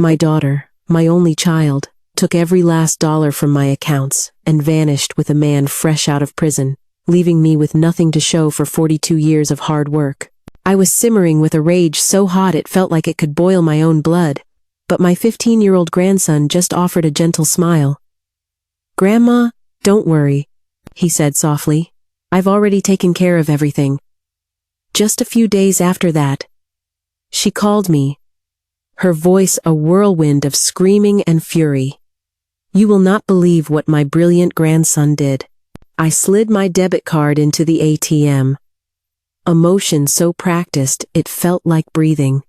My daughter, my only child, took every last dollar from my accounts and vanished with a man fresh out of prison, leaving me with nothing to show for 42 years of hard work. I was simmering with a rage so hot it felt like it could boil my own blood, but my 15-year-old grandson just offered a gentle smile. "Grandma, don't worry," he said softly. "I've already taken care of everything." Just a few days after that, she called me, her voice a whirlwind of screaming and fury. "You will not believe what my brilliant grandson did." I slid my debit card into the ATM. A motion so practiced it felt like breathing.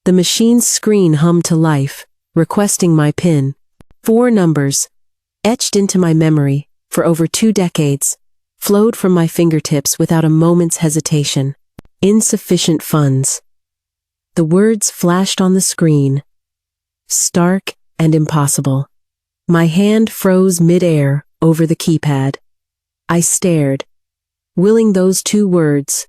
The machine's screen hummed to life, requesting my PIN. 4 numbers, etched into my memory for over 2 decades, flowed from my fingertips without a moment's hesitation. Insufficient funds. The words flashed on the screen, stark and impossible. My hand froze mid-air over the keypad. I stared, willing those 2 words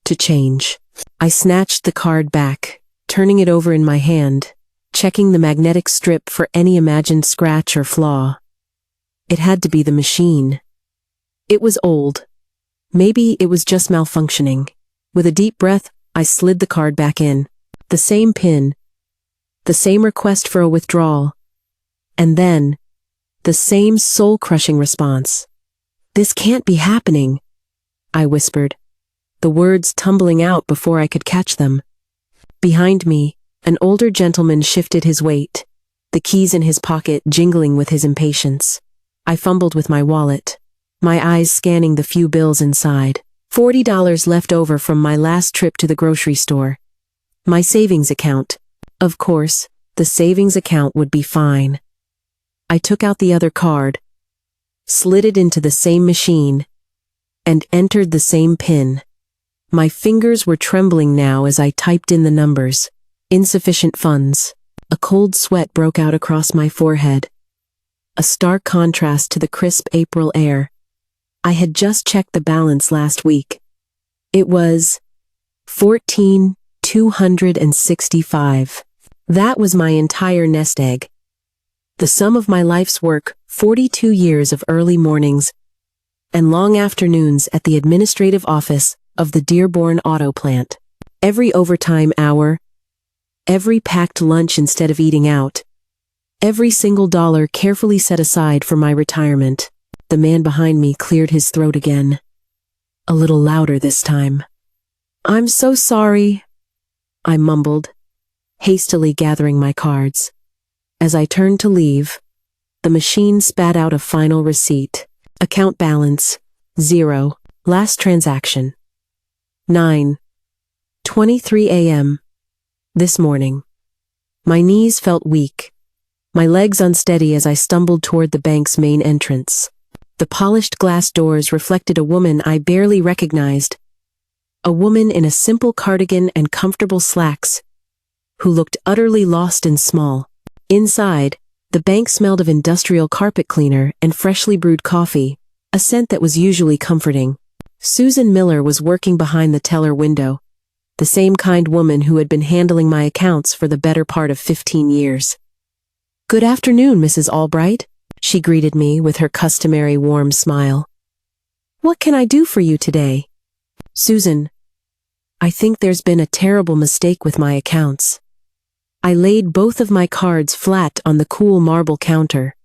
to change. I snatched the card back, turning it over in my hand, checking the magnetic strip for any imagined scratch or flaw. It had to be the machine. It was old. Maybe it was just malfunctioning. With a deep breath, I slid the card back in. The same PIN, the same request for a withdrawal, and then the same soul-crushing response. "This can't be happening," I whispered, the words tumbling out before I could catch them. Behind me, an older gentleman shifted his weight, the keys in his pocket jingling with his impatience. I fumbled with my wallet, my eyes scanning the few bills inside. $40 left over from my last trip to the grocery store. My savings account. Of course, the savings account would be fine. I took out the other card, slid it into the same machine, and entered the same PIN. My fingers were trembling now as I typed in the numbers. Insufficient funds. A cold sweat broke out across my forehead, a stark contrast to the crisp April air. I had just checked the balance last week. It was $14,265. That was my entire nest egg. The sum of my life's work, 42 years of early mornings and long afternoons at the administrative office of the Dearborn Auto Plant. Every overtime hour, every packed lunch instead of eating out, every single dollar carefully set aside for my retirement. The man behind me cleared his throat again, a little louder this time. "I'm so sorry," I mumbled, hastily gathering my cards. As I turned to leave, the machine spat out a final receipt. Account balance, 0. Last transaction, 9:23 a.m. this morning. My knees felt weak, my legs unsteady as I stumbled toward the bank's main entrance. The polished glass doors reflected a woman I barely recognized, a woman in a simple cardigan and comfortable slacks, who looked utterly lost and small. Inside, the bank smelled of industrial carpet cleaner and freshly brewed coffee, a scent that was usually comforting. Susan Miller was working behind the teller window, the same kind woman who had been handling my accounts for the better part of 15 years. "Good afternoon, Mrs. Albright," she greeted me with her customary warm smile. "What can I do for you today?" "Susan, I think there's been a terrible mistake with my accounts." I laid both of my cards flat on the cool marble counter.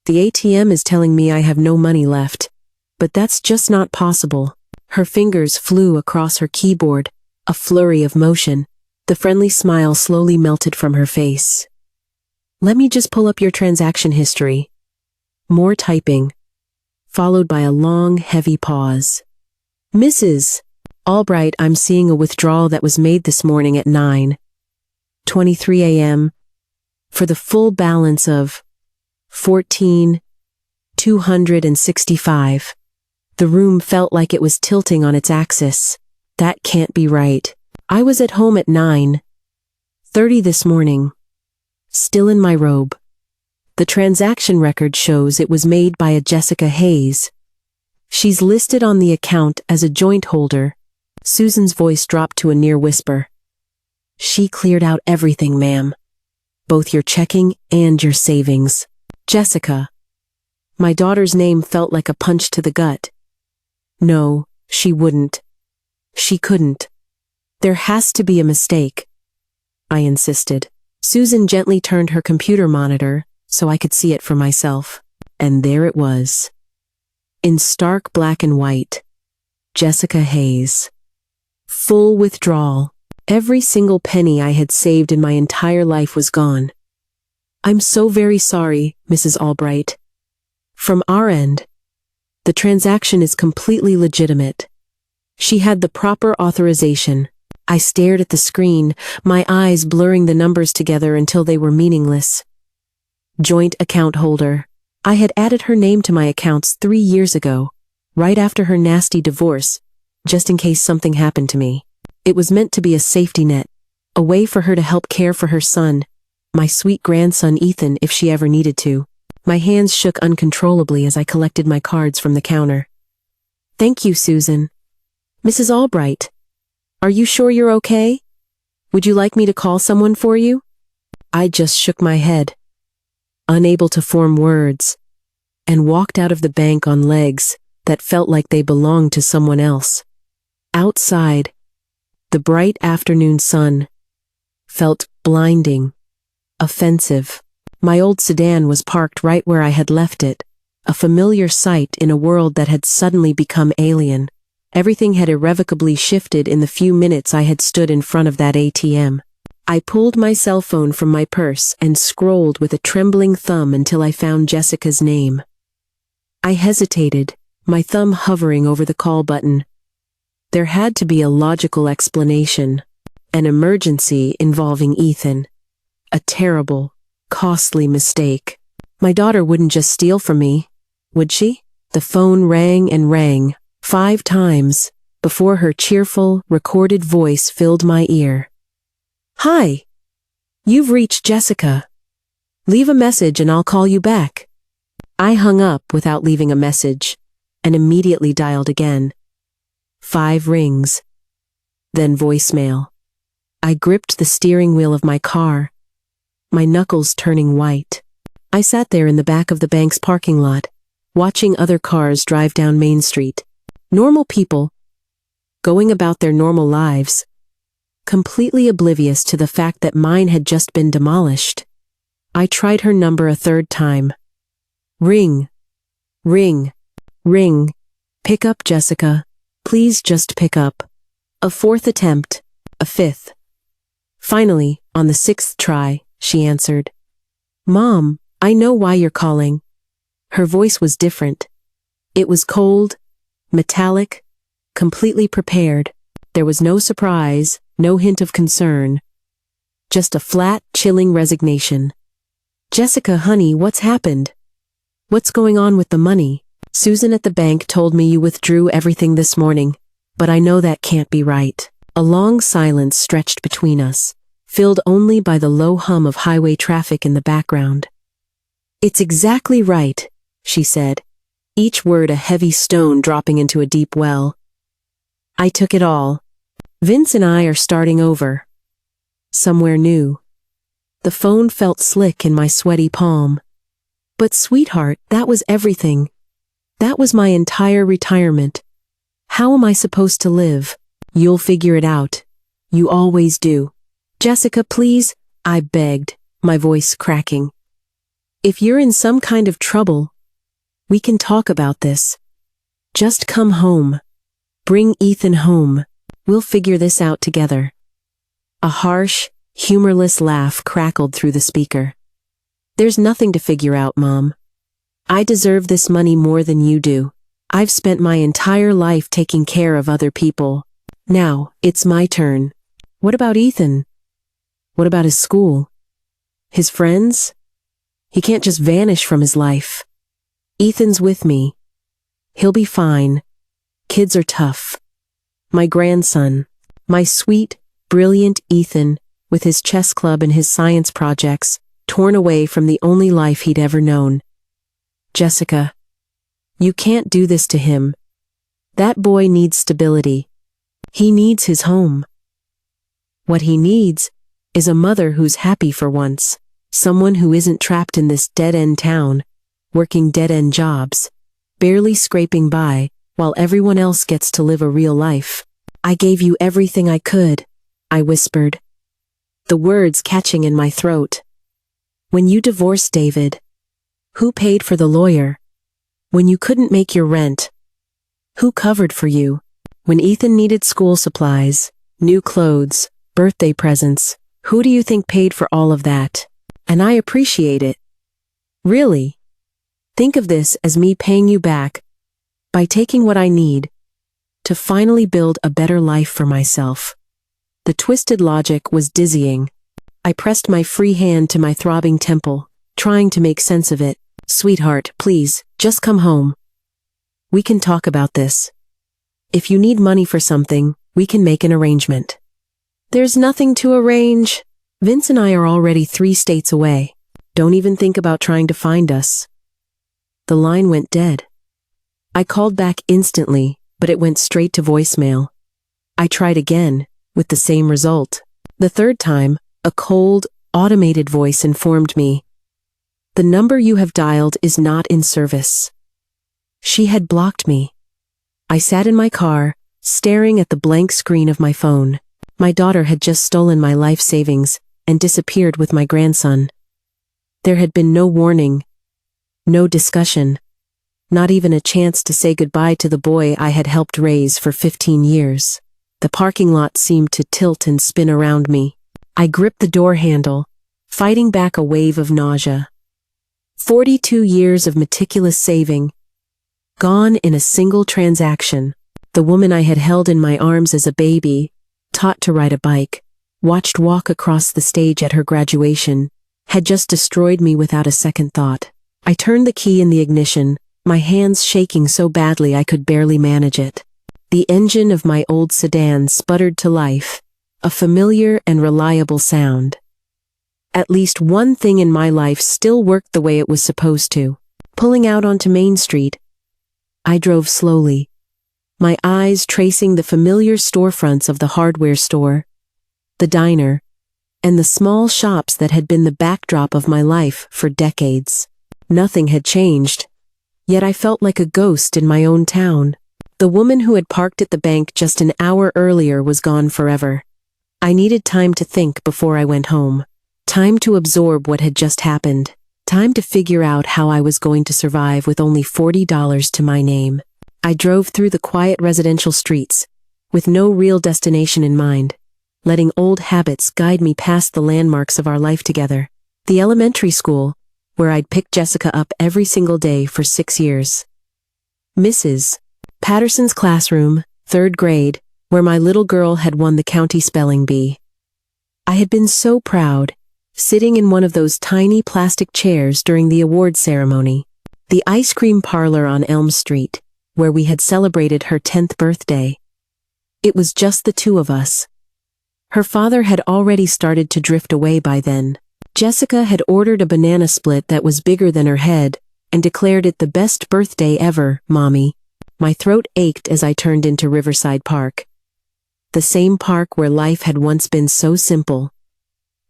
"The ATM is telling me I have no money left, but that's just not possible." Her fingers flew across her keyboard, a flurry of motion. The friendly smile slowly melted from her face. "Let me just pull up your transaction history." More typing, followed by a long, heavy pause. "Mrs. Albright, I'm seeing a withdrawal that was made this morning at 9:23 a.m. for the full balance of $14,265. The room felt like it was tilting on its axis. That can't be right. I was at home at 9:30 this morning, still in my robe. The transaction record shows it was made by a Jessica Hayes. She's listed on the account as a joint holder. Susan's voice dropped to a near whisper. "She cleared out everything, ma'am. both your checking and your savings. Jessica. My daughter's name felt like a punch to the gut. No, she wouldn't. She couldn't. There has to be a mistake, I insisted. Susan gently turned her computer monitor so I could see it for myself. And there it was. In stark black and white. Jessica Hayes. Full withdrawal. Every single penny I had saved in my entire life was gone. I'm so very sorry, Mrs. Albright. From our end, the transaction is completely legitimate. She had the proper authorization. I stared at the screen, my eyes blurring the numbers together until they were meaningless. Joint account holder. I had added her name to my accounts 3 years ago, right after her nasty divorce, just in case something happened to me. It was meant to be a safety net, a way for her to help care for her son, my sweet grandson Ethan, if she ever needed to. My hands shook uncontrollably as I collected my cards from the counter. Thank you, Susan. Mrs. Albright, are you sure you're okay? Would you like me to call someone for you? I just shook my head, unable to form words, and walked out of the bank on legs that felt like they belonged to someone else. Outside, the bright afternoon sun felt blinding, offensive. My old sedan was parked right where I had left it, a familiar sight in a world that had suddenly become alien. Everything had irrevocably shifted in the few minutes I had stood in front of that ATM. I pulled my cell phone from my purse and scrolled with a trembling thumb until I found Jessica's name. I hesitated, my thumb hovering over the call button. There had to be a logical explanation. An emergency involving Ethan. A terrible, costly mistake. My daughter wouldn't just steal from me, would she? The phone rang and rang, 5 times, before her cheerful, recorded voice filled my ear. Hi. You've reached Jessica. Leave a message and I'll call you back. I hung up without leaving a message, and immediately dialed again. 5 rings. Then voicemail. I gripped the steering wheel of my car, my knuckles turning white. I sat there in the back of the bank's parking lot, watching other cars drive down Main Street. Normal people, going about their normal lives, completely oblivious to the fact that mine had just been demolished. I tried her number a 3rd time. Ring. Ring. Ring. Pick up, Jessica. Please just pick up. A 4th attempt. A 5th. Finally, on the 6th try, she answered. Mom, I know why you're calling. Her voice was different. It was cold, metallic, completely prepared. There was no surprise, no hint of concern. Just a flat, chilling resignation. Jessica, honey, what's happened? What's going on with the money? Susan at the bank told me you withdrew everything this morning, but I know that can't be right. A long silence stretched between us, filled only by the low hum of highway traffic in the background. It's exactly right, she said, each word a heavy stone dropping into a deep well. I took it all. Vince and I are starting over. Somewhere new. The phone felt slick in my sweaty palm. But sweetheart, that was everything. That was my entire retirement. How am I supposed to live? You'll figure it out. You always do. Jessica, please, I begged, my voice cracking. If you're in some kind of trouble, we can talk about this. Just come home. Bring Ethan home. We'll figure this out together. A harsh, humorless laugh crackled through the speaker. There's nothing to figure out, Mom. I deserve this money more than you do. I've spent my entire life taking care of other people. Now, it's my turn. What about Ethan? What about his school? His friends? He can't just vanish from his life. Ethan's with me. He'll be fine. Kids are tough. My grandson, my sweet, brilliant Ethan, with his chess club and his science projects, torn away from the only life he'd ever known. Jessica, you can't do this to him. That boy needs stability. He needs his home. What he needs is a mother who's happy for once. Someone who isn't trapped in this dead-end town, working dead-end jobs, barely scraping by, while everyone else gets to live a real life. I gave you everything I could, I whispered, the words catching in my throat. When you divorced David, who paid for the lawyer? When you couldn't make your rent, who covered for you? When Ethan needed school supplies, new clothes, birthday presents, who do you think paid for all of that? And I appreciate it. Really. Think of this as me paying you back by taking what I need to finally build a better life for myself. The twisted logic was dizzying. I pressed my free hand to my throbbing temple, trying to make sense of it. Sweetheart, please, just come home. We can talk about this. If you need money for something, we can make an arrangement. There's nothing to arrange. Vince and I are already 3 states away. Don't even think about trying to find us. The line went dead. I called back instantly, but it went straight to voicemail. I tried again, with the same result. The third time, a cold, automated voice informed me, "The number you have dialed is not in service." She had blocked me. I sat in my car, staring at the blank screen of my phone. My daughter had just stolen my life savings and disappeared with my grandson. There had been no warning, no discussion, not even a chance to say goodbye to the boy I had helped raise for 15 years. The parking lot seemed to tilt and spin around me. I gripped the door handle, fighting back a wave of nausea. 42 years of meticulous saving, gone in a single transaction. The woman I had held in my arms as a baby, taught to ride a bike, watched walk across the stage at her graduation, had just destroyed me without a second thought. I turned the key in the ignition, my hands shaking so badly I could barely manage it. The engine of my old sedan sputtered to life, a familiar and reliable sound. At least one thing in my life still worked the way it was supposed to. Pulling out onto Main Street, I drove slowly, my eyes tracing the familiar storefronts of the hardware store, the diner, and the small shops that had been the backdrop of my life for decades. Nothing had changed, yet I felt like a ghost in my own town. The woman who had parked at the bank just an hour earlier was gone forever. I needed time to think before I went home. Time to absorb what had just happened. Time to figure out how I was going to survive with only $40 to my name. I drove through the quiet residential streets, with no real destination in mind, letting old habits guide me past the landmarks of our life together. The elementary school, where I'd picked Jessica up every single day for 6 years. Mrs. Patterson's classroom, 3rd grade, where my little girl had won the county spelling bee. I had been so proud, sitting in one of those tiny plastic chairs during the awards ceremony. The ice cream parlor on Elm Street, where we had celebrated her 10th birthday. It was just the 2 of us. Her father had already started to drift away by then. Jessica had ordered a banana split that was bigger than her head and declared it the best birthday ever, Mommy. My throat ached as I turned into Riverside Park. The same park where life had once been so simple.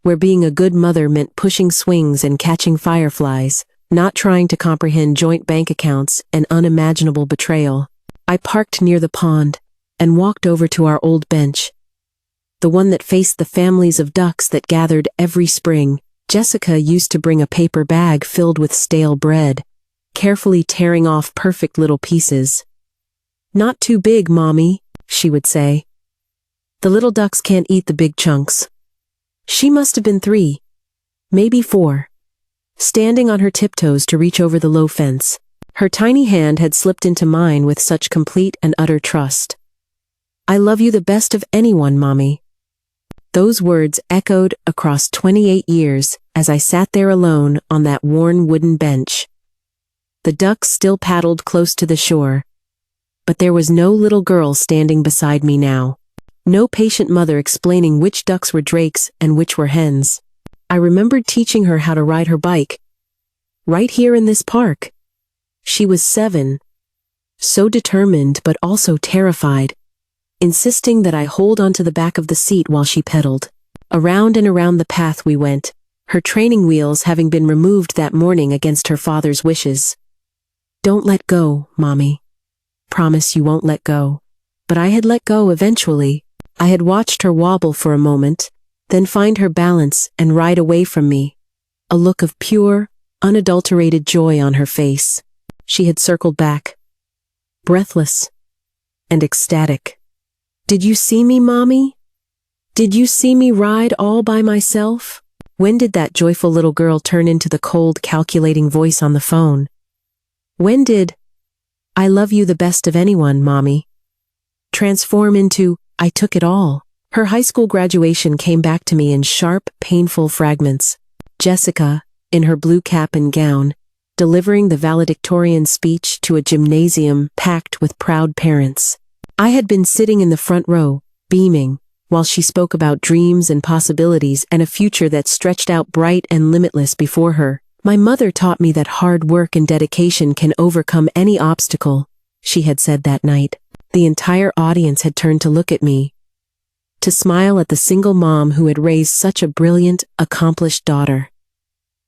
Where being a good mother meant pushing swings and catching fireflies, not trying to comprehend joint bank accounts and unimaginable betrayal. I parked near the pond and walked over to our old bench, the one that faced the families of ducks that gathered every spring. Jessica used to bring a paper bag filled with stale bread, carefully tearing off perfect little pieces. "Not too big, Mommy," she would say. "The little ducks can't eat the big chunks." She must have been 3, maybe 4, standing on her tiptoes to reach over the low fence. Her tiny hand had slipped into mine with such complete and utter trust. "I love you the best of anyone, Mommy." Those words echoed across 28 years as I sat there alone on that worn wooden bench. The ducks still paddled close to the shore, but there was no little girl standing beside me now. No patient mother explaining which ducks were drakes and which were hens. I remembered teaching her how to ride her bike, right here in this park. She was 7, so determined but also terrified, insisting that I hold onto the back of the seat while she pedaled. Around and around the path we went, her training wheels having been removed that morning against her father's wishes. "Don't let go, Mommy. Promise you won't let go." But I had let go eventually. I had watched her wobble for a moment, then find her balance and ride away from me, a look of pure, unadulterated joy on her face. She had circled back, breathless and ecstatic. "Did you see me, Mommy? Did you see me ride all by myself?" When did that joyful little girl turn into the cold, calculating voice on the phone? When did "I love you the best of anyone, Mommy" transform into "I took it all"? Her high school graduation came back to me in sharp, painful fragments. Jessica, in her blue cap and gown, delivering the valedictorian speech to a gymnasium packed with proud parents. I had been sitting in the front row, beaming, while she spoke about dreams and possibilities and a future that stretched out bright and limitless before her. "My mother taught me that hard work and dedication can overcome any obstacle," she had said that night. The entire audience had turned to look at me, to smile at the single mom who had raised such a brilliant, accomplished daughter.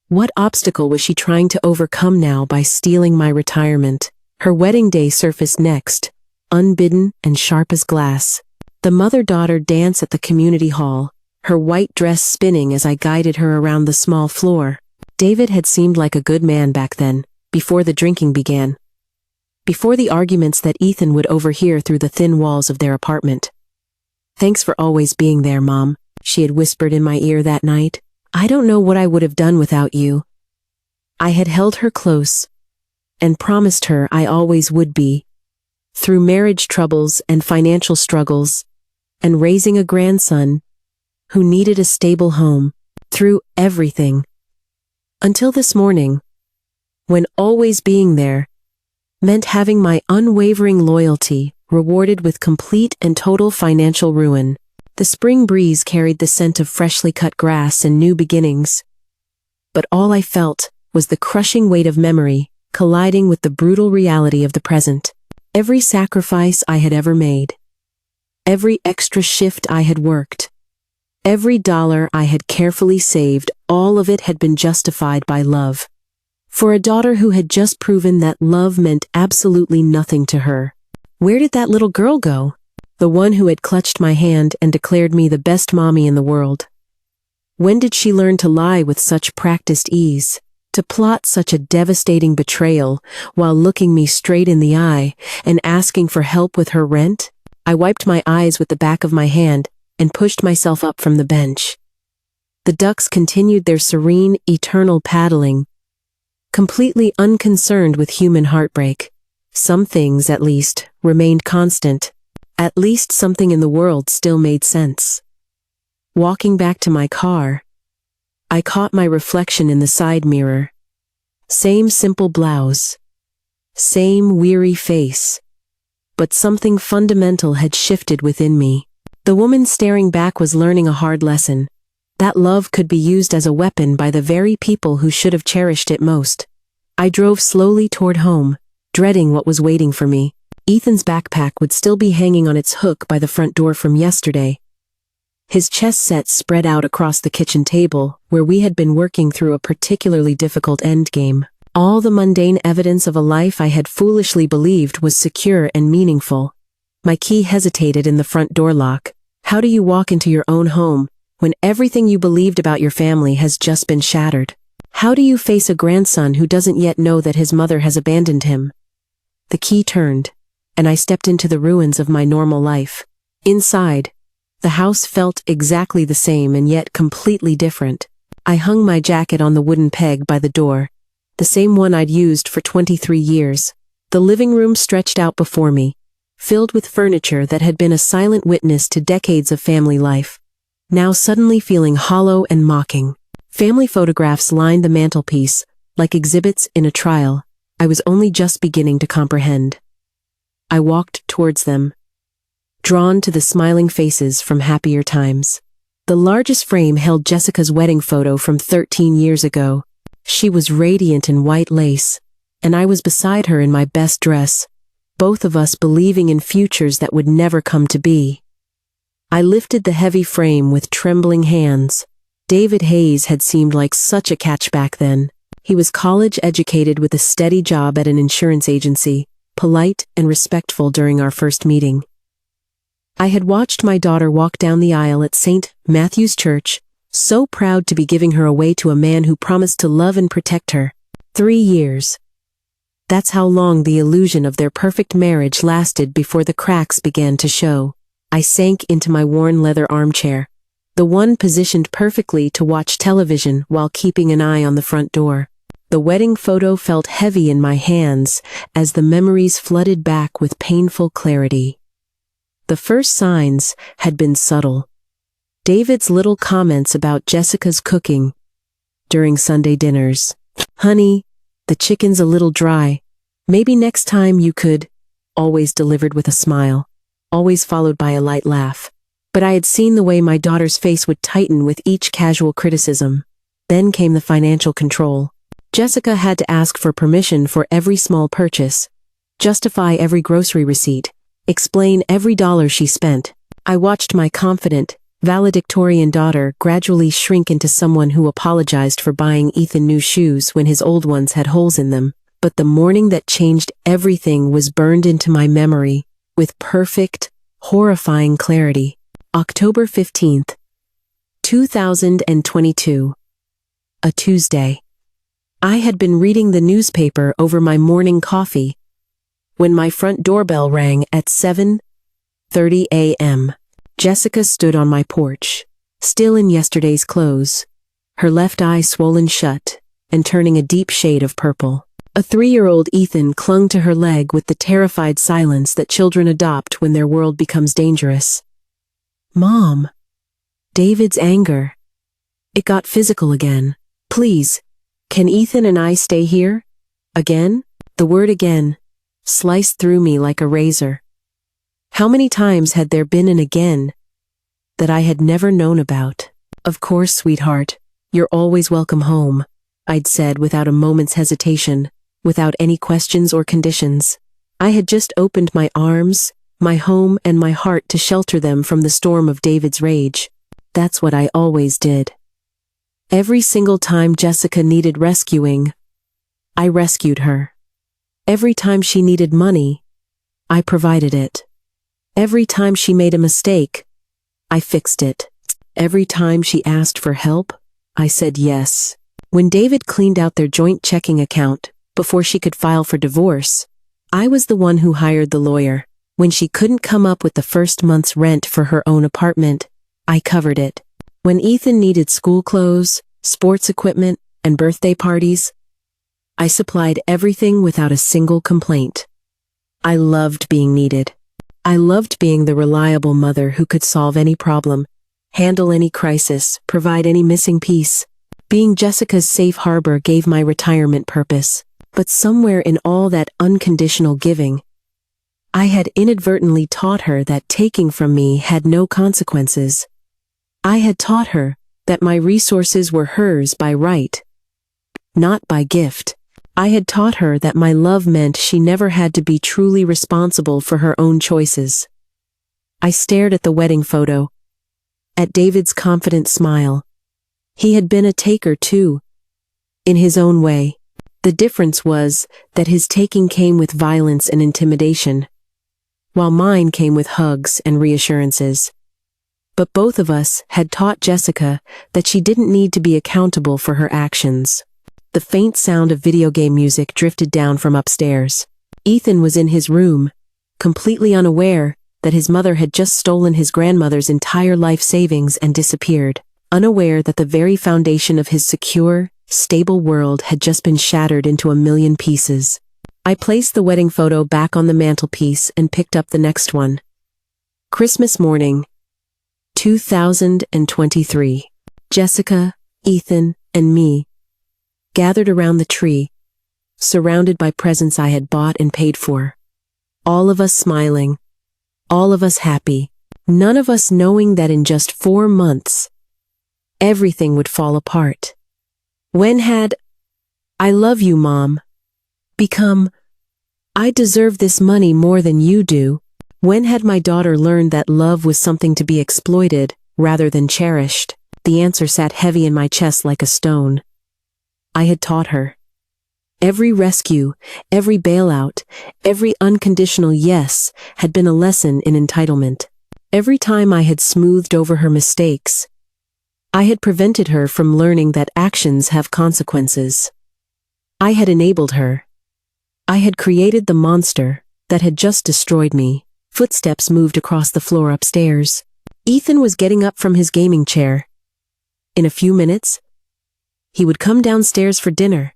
What obstacle was she trying to overcome now by stealing my retirement? Her wedding day surfaced next, unbidden and sharp as glass. The mother-daughter dance at the community hall, her white dress spinning as I guided her around the small floor. David had seemed like a good man back then, before the drinking began. Before the arguments that Ethan would overhear through the thin walls of their apartment. "Thanks for always being there, Mom," she had whispered in my ear that night. "I don't know what I would have done without you." I had held her close and promised her I always would be. Through marriage troubles and financial struggles, and raising a grandson who needed a stable home, through everything. Until this morning, when always being there meant having my unwavering loyalty rewarded with complete and total financial ruin. The spring breeze carried the scent of freshly cut grass and new beginnings. But all I felt was the crushing weight of memory colliding with the brutal reality of the present. Every sacrifice I had ever made, every extra shift I had worked, every dollar I had carefully saved, all of it had been justified by love. For a daughter who had just proven that love meant absolutely nothing to her. Where did that little girl go? The one who had clutched my hand and declared me the best mommy in the world. When did she learn to lie with such practiced ease? To plot such a devastating betrayal while looking me straight in the eye and asking for help with her rent? I wiped my eyes with the back of my hand and pushed myself up from the bench. The ducks continued their serene, eternal paddling, completely unconcerned with human heartbreak. Some things, at least, remained constant. At least something in the world still made sense. Walking back to my car, I caught my reflection in the side mirror. Same simple blouse, same weary face, but something fundamental had shifted within me. The woman staring back was learning a hard lesson. That love could be used as a weapon by the very people who should have cherished it most. I drove slowly toward home, dreading what was waiting for me. Ethan's backpack would still be hanging on its hook by the front door from yesterday. His chess set spread out across the kitchen table, where we had been working through a particularly difficult endgame. All the mundane evidence of a life I had foolishly believed was secure and meaningful. My key hesitated in the front door lock. How do you walk into your own home when everything you believed about your family has just been shattered? How do you face a grandson who doesn't yet know that his mother has abandoned him? The key turned, and I stepped into the ruins of my normal life. Inside, the house felt exactly the same and yet completely different. I hung my jacket on the wooden peg by the door, the same one I'd used for 23 years. The living room stretched out before me, filled with furniture that had been a silent witness to decades of family life, now suddenly feeling hollow and mocking. Family photographs lined the mantelpiece, like exhibits in a trial I was only just beginning to comprehend. I walked towards them, drawn to the smiling faces from happier times. The largest frame held Jessica's wedding photo from 13 years ago. She was radiant in white lace, and I was beside her in my best dress, both of us believing in futures that would never come to be. I lifted the heavy frame with trembling hands, David Hayes had seemed like such a catch back then. He was college educated with a steady job at an insurance agency, polite and respectful during our first meeting. I had watched my daughter walk down the aisle at St. Matthew's Church, so proud to be giving her away to a man who promised to love and protect her. 3 years. That's how long the illusion of their perfect marriage lasted before the cracks began to show. I sank into my worn leather armchair, the one positioned perfectly to watch television while keeping an eye on the front door. The wedding photo felt heavy in my hands as the memories flooded back with painful clarity. The first signs had been subtle. David's little comments about Jessica's cooking during Sunday dinners. "Honey, the chicken's a little dry. Maybe next time you could," always delivered with a smile, always followed by a light laugh. But I had seen the way my daughter's face would tighten with each casual criticism. Then came the financial control. Jessica had to ask for permission for every small purchase, justify every grocery receipt, explain every dollar she spent. I watched my confident, valedictorian daughter gradually shrink into someone who apologized for buying Ethan new shoes when his old ones had holes in them. But the morning that changed everything was burned into my memory with perfect, horrifying clarity. October 15th, 2022. A Tuesday. I had been reading the newspaper over my morning coffee when my front doorbell rang at 7:30 a.m. Jessica stood on my porch, still in yesterday's clothes, her left eye swollen shut and turning a deep shade of purple. A 3-year-old Ethan clung to her leg with the terrified silence that children adopt when their world becomes dangerous. "Mom." David's anger. It got physical again. "Please, can Ethan and I stay here?" Again? The word again sliced through me like a razor. How many times had there been an again that I had never known about? "Of course, sweetheart. You're always welcome home," I'd said without a moment's hesitation, without any questions or conditions. I had just opened my arms, my home and my heart to shelter them from the storm of David's rage. That's what I always did. Every single time Jessica needed rescuing, I rescued her. Every time she needed money, I provided it. Every time she made a mistake, I fixed it. Every time she asked for help, I said yes. When David cleaned out their joint checking account before she could file for divorce, I was the one who hired the lawyer. When she couldn't come up with the first month's rent for her own apartment, I covered it. When Ethan needed school clothes, sports equipment, and birthday parties, I supplied everything without a single complaint. I loved being needed. I loved being the reliable mother who could solve any problem, handle any crisis, provide any missing piece. Being Jessica's safe harbor gave my retirement purpose. But somewhere in all that unconditional giving, I had inadvertently taught her that taking from me had no consequences. I had taught her that my resources were hers by right, not by gift. I had taught her that my love meant she never had to be truly responsible for her own choices. I stared at the wedding photo, at David's confident smile. He had been a taker too, in his own way. The difference was that his taking came with violence and intimidation, while mine came with hugs and reassurances. But both of us had taught Jessica that she didn't need to be accountable for her actions. The faint sound of video game music drifted down from upstairs. Ethan was in his room, completely unaware that his mother had just stolen his grandmother's entire life savings and disappeared, unaware that the very foundation of his secure, stable world had just been shattered into a million pieces. I placed the wedding photo back on the mantelpiece and picked up the next one. Christmas morning, 2023. Jessica, Ethan, and me gathered around the tree, surrounded by presents I had bought and paid for. All of us smiling, all of us happy, none of us knowing that in just 4 months, everything would fall apart. When had "I love you, Mom" become "I deserve this money more than you do"? When had my daughter learned that love was something to be exploited rather than cherished? The answer sat heavy in my chest like a stone. I had taught her. Every rescue, every bailout, every unconditional yes had been a lesson in entitlement. Every time I had smoothed over her mistakes, I had prevented her from learning that actions have consequences. I had enabled her. I had created the monster that had just destroyed me. Footsteps moved across the floor upstairs. Ethan was getting up from his gaming chair. In a few minutes, he would come downstairs for dinner,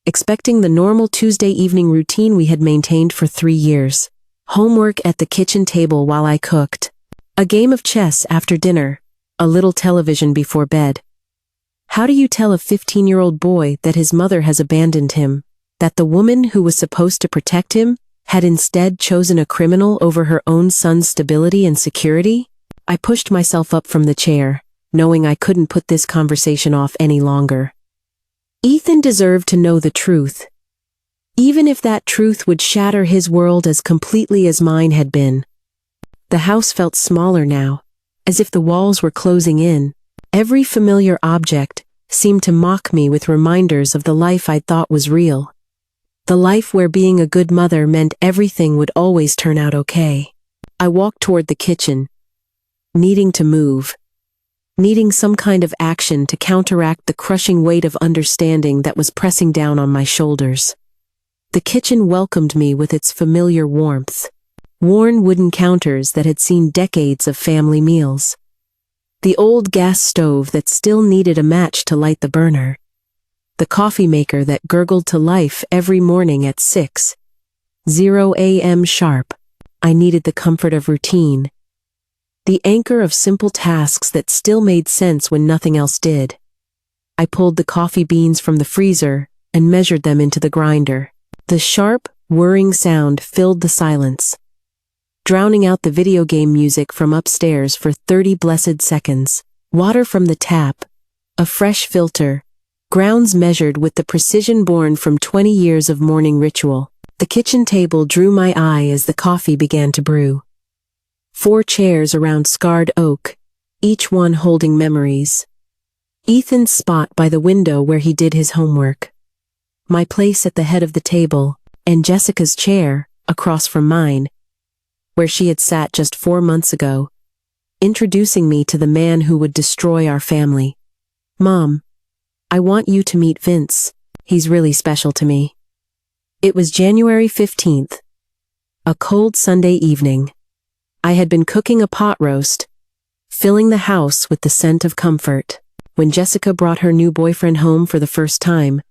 expecting the normal Tuesday evening routine we had maintained for 3 years. Homework at the kitchen table while I cooked. A game of chess after dinner. A little television before bed. How do you tell a 15-year-old boy that his mother has abandoned him? That the woman who was supposed to protect him had instead chosen a criminal over her own son's stability and security? I pushed myself up from the chair, knowing I couldn't put this conversation off any longer. Ethan deserved to know the truth, even if that truth would shatter his world as completely as mine had been. The house felt smaller now, as if the walls were closing in. Every familiar object seemed to mock me with reminders of the life I'd thought was real. The life where being a good mother meant everything would always turn out okay. I walked toward the kitchen, needing to move, needing some kind of action to counteract the crushing weight of understanding that was pressing down on my shoulders. The kitchen welcomed me with its familiar warmth. Worn wooden counters that had seen decades of family meals. The old gas stove that still needed a match to light the burner. The coffee maker that gurgled to life every morning at 6:00 a.m. sharp. I needed the comfort of routine. The anchor of simple tasks that still made sense when nothing else did. I pulled the coffee beans from the freezer and measured them into the grinder. The sharp, whirring sound filled the silence, drowning out the video game music from upstairs for 30 blessed seconds. Water from the tap, a fresh filter, grounds measured with the precision born from 20 years of morning ritual. The kitchen table drew my eye as the coffee began to brew. 4 chairs around scarred oak, each one holding memories. Ethan's spot by the window where he did his homework. My place at the head of the table, and Jessica's chair, across from mine, where she had sat just 4 months ago, introducing me to the man who would destroy our family. Mom, I want you to meet Vince. He's really special to me. It was January 15th, a cold Sunday evening. I had been cooking a pot roast, filling the house with the scent of comfort. When Jessica brought her new boyfriend home for the first time,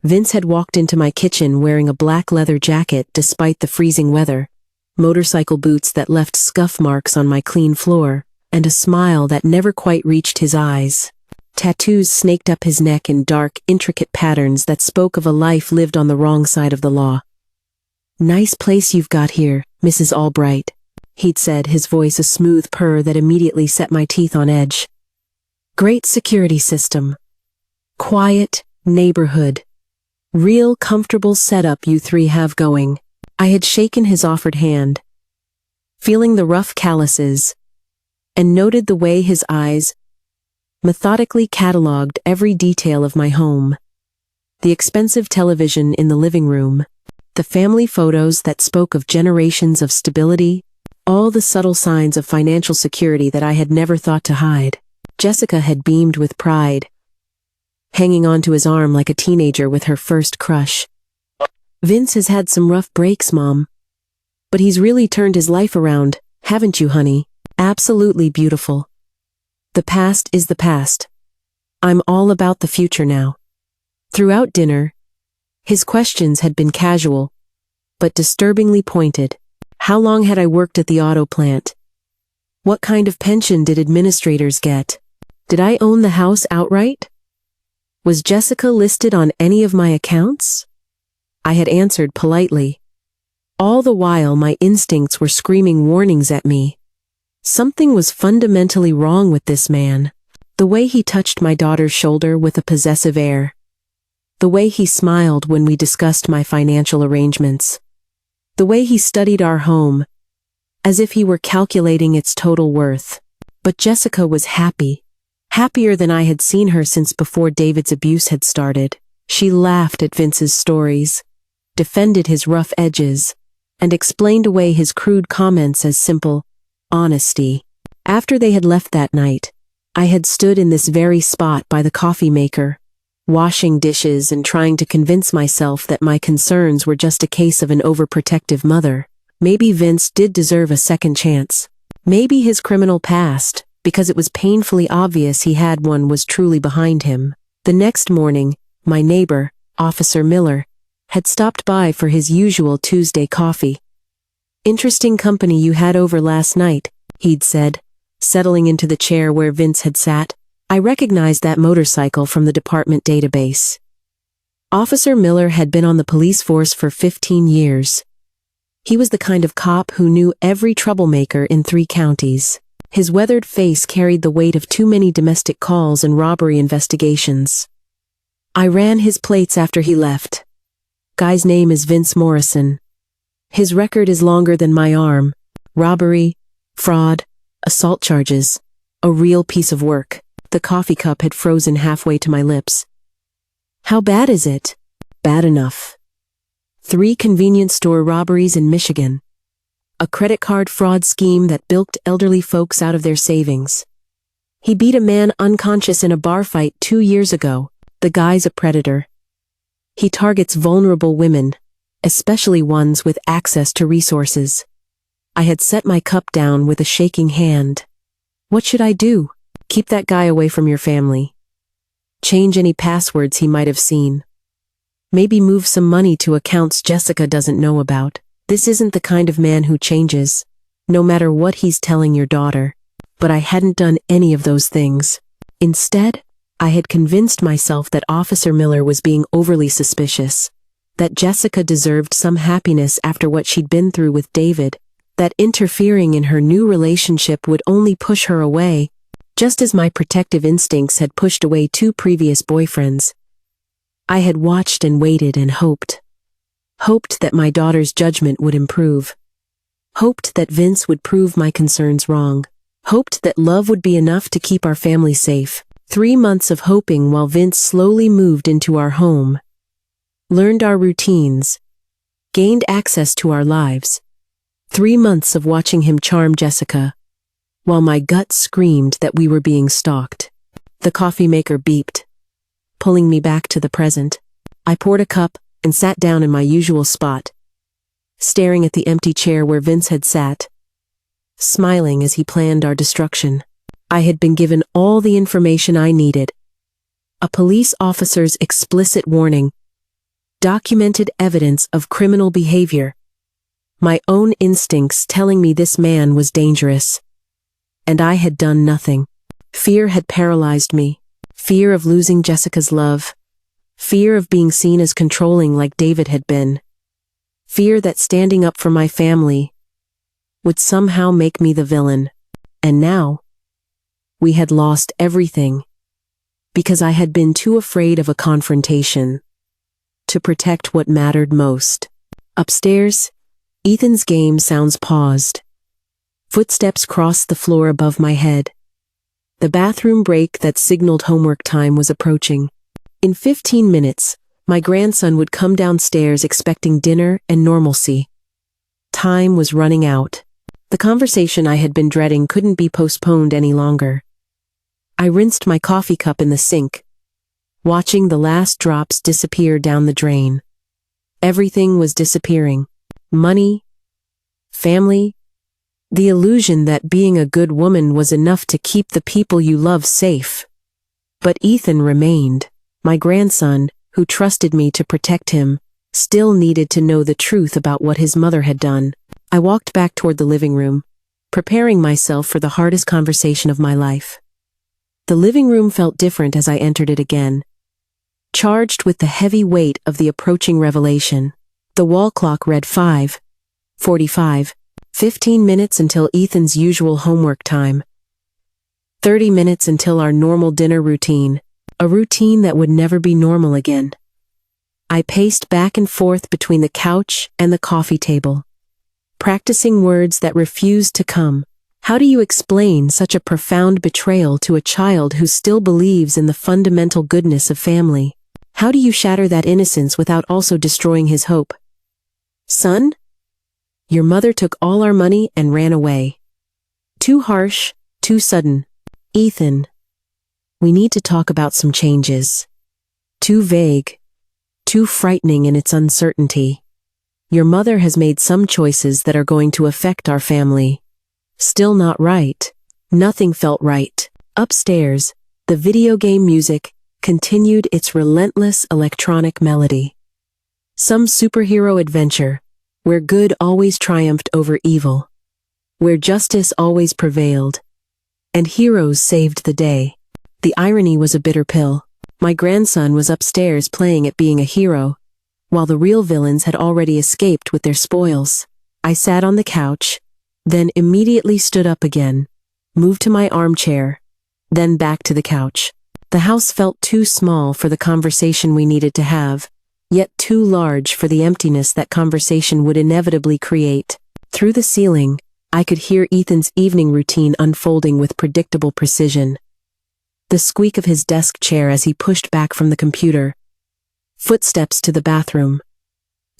Vince had walked into my kitchen wearing a black leather jacket despite the freezing weather, motorcycle boots that left scuff marks on my clean floor, and a smile that never quite reached his eyes. Tattoos snaked up his neck in dark, intricate patterns that spoke of a life lived on the wrong side of the law. "Nice place you've got here, Mrs. Albright," he'd said, his voice a smooth purr that immediately set my teeth on edge. "Great security system. Quiet neighborhood. Real comfortable setup you 3 have going." I had shaken his offered hand, feeling the rough calluses, and noted the way his eyes methodically catalogued every detail of my home. The expensive television in the living room, the family photos that spoke of generations of stability, all the subtle signs of financial security that I had never thought to hide. Jessica had beamed with pride, hanging onto his arm like a teenager with her first crush. "Vince has had some rough breaks, Mom. But he's really turned his life around, haven't you, honey? Absolutely beautiful. The past is the past. I'm all about the future now." Throughout dinner, his questions had been casual, but disturbingly pointed. How long had I worked at the auto plant? What kind of pension did administrators get? Did I own the house outright? Was Jessica listed on any of my accounts? I had answered politely. All the while my instincts were screaming warnings at me. Something was fundamentally wrong with this man. The way he touched my daughter's shoulder with a possessive air. The way he smiled when we discussed my financial arrangements. The way he studied our home, as if he were calculating its total worth. But Jessica was happy. happier than I had seen her since before David's abuse had started. She laughed at Vince's stories, defended his rough edges, and explained away his crude comments as simple honesty. After they had left that night, I had stood in this very spot by the coffee maker, washing dishes and trying to convince myself that my concerns were just a case of an overprotective mother. Maybe Vince did deserve a second chance. Maybe his criminal past, because it was painfully obvious he had one, was truly behind him. The next morning, my neighbor, Officer Miller, had stopped by for his usual Tuesday coffee. "Interesting company you had over last night," he'd said, settling into the chair where Vince had sat. I recognized that motorcycle from the department database. Officer Miller had been on the police force for 15 years. He was the kind of cop who knew every troublemaker in 3 counties. His weathered face carried the weight of too many domestic calls and robbery investigations. I ran his plates after he left. Guy's name is Vince Morrison. His record is longer than my arm. Robbery, fraud, assault charges. A real piece of work. The coffee cup had frozen halfway to my lips. "How bad is it?" "Bad enough. 3 convenience store robberies in Michigan. A credit card fraud scheme that bilked elderly folks out of their savings. He beat a man unconscious in a bar fight 2 years ago. The guy's a predator. He targets vulnerable women, especially ones with access to resources." I had set my cup down with a shaking hand. What should I do? Keep that guy away from your family. Change any passwords he might have seen. Maybe move some money to accounts Jessica doesn't know about. This isn't the kind of man who changes, no matter what he's telling your daughter. But I hadn't done any of those things. Instead, I had convinced myself that Officer Miller was being overly suspicious, that Jessica deserved some happiness after what she'd been through with David, that interfering in her new relationship would only push her away, just as my protective instincts had pushed away 2 previous boyfriends. I had watched and waited and hoped. Hoped that my daughter's judgment would improve. Hoped that Vince would prove my concerns wrong. Hoped that love would be enough to keep our family safe. 3 months of hoping while Vince slowly moved into our home. Learned our routines. Gained access to our lives. 3 months of watching him charm Jessica, while my gut screamed that we were being stalked. The coffee maker beeped, pulling me back to the present. I poured a cup and sat down in my usual spot, staring at the empty chair where Vince had sat, smiling as he planned our destruction. I had been given all the information I needed. A police officer's explicit warning, documented evidence of criminal behavior, my own instincts telling me this man was dangerous. And I had done nothing. Fear had paralyzed me. Fear of losing Jessica's love. Fear of being seen as controlling like David had been. Fear that standing up for my family would somehow make me the villain. And now, we had lost everything because I had been too afraid of a confrontation to protect what mattered most. Upstairs, Ethan's game sounds paused. Footsteps crossed the floor above my head. The bathroom break that signaled homework time was approaching. In 15 minutes, my grandson would come downstairs expecting dinner and normalcy. Time was running out. The conversation I had been dreading couldn't be postponed any longer. I rinsed my coffee cup in the sink, watching the last drops disappear down the drain. Everything was disappearing. Money, family, the illusion that being a good woman was enough to keep the people you love safe. But Ethan remained. My grandson, who trusted me to protect him, still needed to know the truth about what his mother had done. I walked back toward the living room, preparing myself for the hardest conversation of my life. The living room felt different as I entered it again, charged with the heavy weight of the approaching revelation. The wall clock read 5:45, 15 minutes until Ethan's usual homework time. 30 minutes until our normal dinner routine, a routine that would never be normal again. I paced back and forth between the couch and the coffee table, practicing words that refused to come, How do you explain such a profound betrayal to a child who still believes in the fundamental goodness of family? How do you shatter that innocence without also destroying his hope? Son, your mother took all our money and ran away. Too harsh, too sudden. Ethan, we need to talk about some changes. Too vague, too frightening in its uncertainty. Your mother has made some choices that are going to affect our family. Still not right. Nothing felt right. Upstairs, the video game music continued its relentless electronic melody. Some superhero adventure, where good always triumphed over evil, where justice always prevailed, and heroes saved the day. The irony was a bitter pill. My grandson was upstairs playing at being a hero, while the real villains had already escaped with their spoils. I sat on the couch, then immediately stood up again, moved to my armchair, then back to the couch. The house felt too small for the conversation we needed to have, yet too large for the emptiness that conversation would inevitably create. Through the ceiling, I could hear Ethan's evening routine unfolding with predictable precision. The squeak of his desk chair as he pushed back from the computer, footsteps to the bathroom,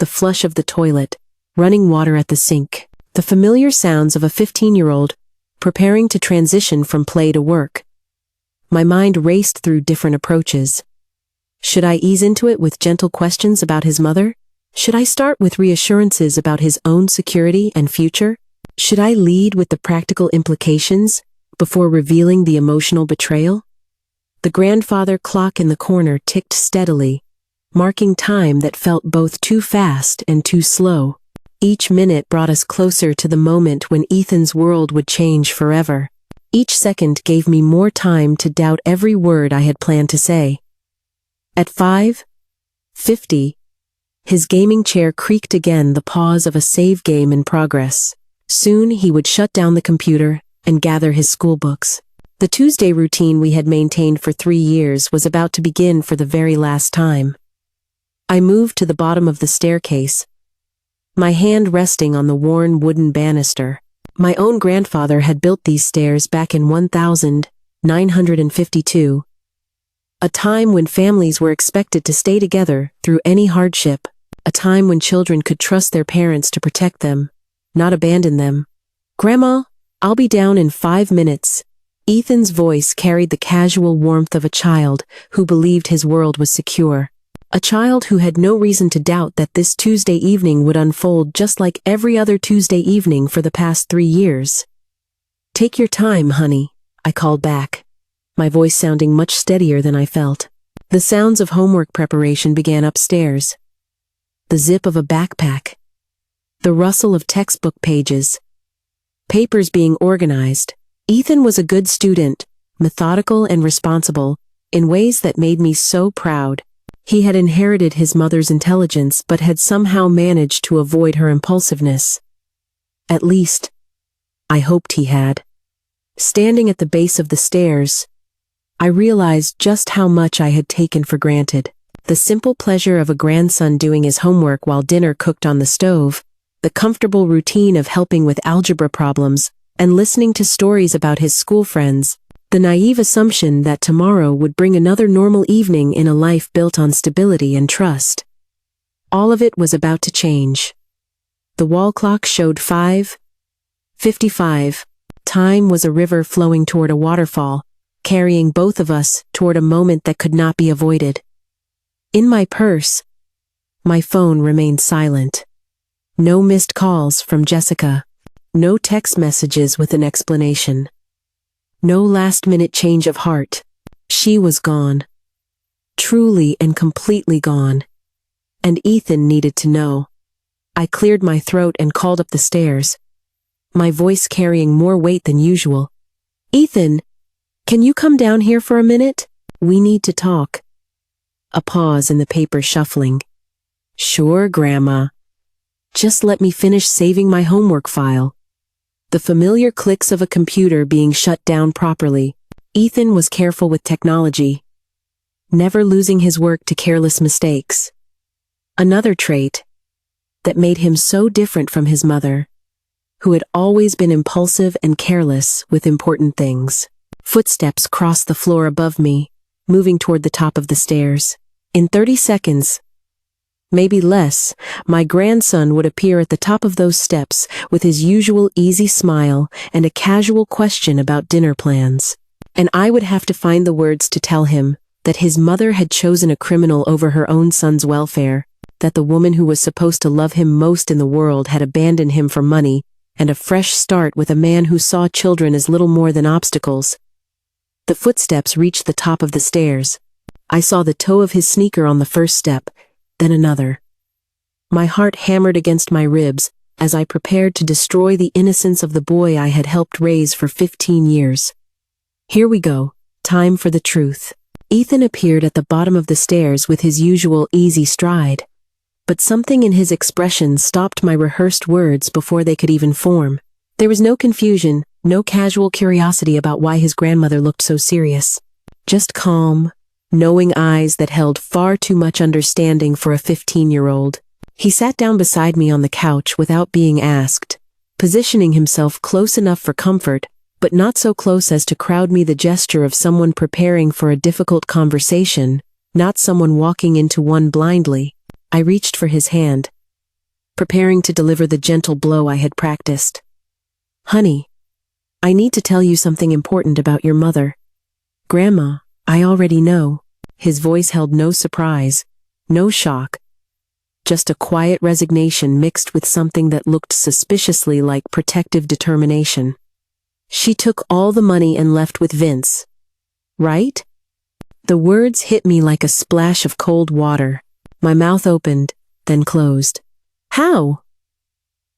the flush of the toilet, running water at the sink, the familiar sounds of a 15-year-old preparing to transition from play to work. My mind raced through different approaches. Should I ease into it with gentle questions about his mother? Should I start with reassurances about his own security and future? Should I lead with the practical implications before revealing the emotional betrayal? The grandfather clock in the corner ticked steadily, marking time that felt both too fast and too slow. Each minute brought us closer to the moment when Ethan's world would change forever. Each second gave me more time to doubt every word I had planned to say. At 5:50, his gaming chair creaked again, the pause of a save game in progress. Soon he would shut down the computer and gather his school books. The Tuesday routine we had maintained for 3 years was about to begin for the very last time. I moved to the bottom of the staircase, my hand resting on the worn wooden banister. My own grandfather had built these stairs back in 1952, a time when families were expected to stay together through any hardship, a time when children could trust their parents to protect them, not abandon them. "Grandma, I'll be down in 5 minutes." Ethan's voice carried the casual warmth of a child who believed his world was secure. A child who had no reason to doubt that this Tuesday evening would unfold just like every other Tuesday evening for the past 3 years. "Take your time, honey," I called back, my voice sounding much steadier than I felt. The sounds of homework preparation began upstairs. The zip of a backpack, the rustle of textbook pages, papers being organized. Ethan was a good student, methodical and responsible, in ways that made me so proud. He had inherited his mother's intelligence but had somehow managed to avoid her impulsiveness. At least, I hoped he had. Standing at the base of the stairs, I realized just how much I had taken for granted. The simple pleasure of a grandson doing his homework while dinner cooked on the stove, the comfortable routine of helping with algebra problems, and listening to stories about his school friends, the naive assumption that tomorrow would bring another normal evening in a life built on stability and trust. All of it was about to change. The wall clock showed 5:55. Time was a river flowing toward a waterfall, carrying both of us toward a moment that could not be avoided. In my purse, my phone remained silent. No missed calls from Jessica. No text messages with an explanation. No last-minute change of heart. She was gone. Truly and completely gone. And Ethan needed to know. I cleared my throat and called up the stairs, my voice carrying more weight than usual. "Ethan, can you come down here for a minute? We need to talk." A pause in the paper shuffling. "Sure, Grandma. Just let me finish saving my homework file." The familiar clicks of a computer being shut down properly. Ethan was careful with technology, never losing his work to careless mistakes. Another trait that made him so different from his mother, who had always been impulsive and careless with important things. Footsteps crossed the floor above me, moving toward the top of the stairs. In 30 seconds, maybe less, my grandson would appear at the top of those steps with his usual easy smile and a casual question about dinner plans. And I would have to find the words to tell him that his mother had chosen a criminal over her own son's welfare, that the woman who was supposed to love him most in the world had abandoned him for money, and a fresh start with a man who saw children as little more than obstacles. The footsteps reached the top of the stairs. I saw the toe of his sneaker on the first step, then another. My heart hammered against my ribs as I prepared to destroy the innocence of the boy I had helped raise for 15 years. Here we go, time for the truth. Ethan appeared at the bottom of the stairs with his usual easy stride. But something in his expression stopped my rehearsed words before they could even form. There was no confusion, no casual curiosity about why his grandmother looked so serious. Just calm, knowing eyes that held far too much understanding for a 15-year-old. He sat down beside me on the couch without being asked, positioning himself close enough for comfort, but not so close as to crowd me, the gesture of someone preparing for a difficult conversation, not someone walking into one blindly. I reached for his hand, preparing to deliver the gentle blow I had practiced. "Honey, I need to tell you something important about your mother." "Grandma, I already know." His voice held no surprise, no shock, just a quiet resignation mixed with something that looked suspiciously like protective determination. "She took all the money and left with Vince, right?" The words hit me like a splash of cold water. My mouth opened, then closed. "How?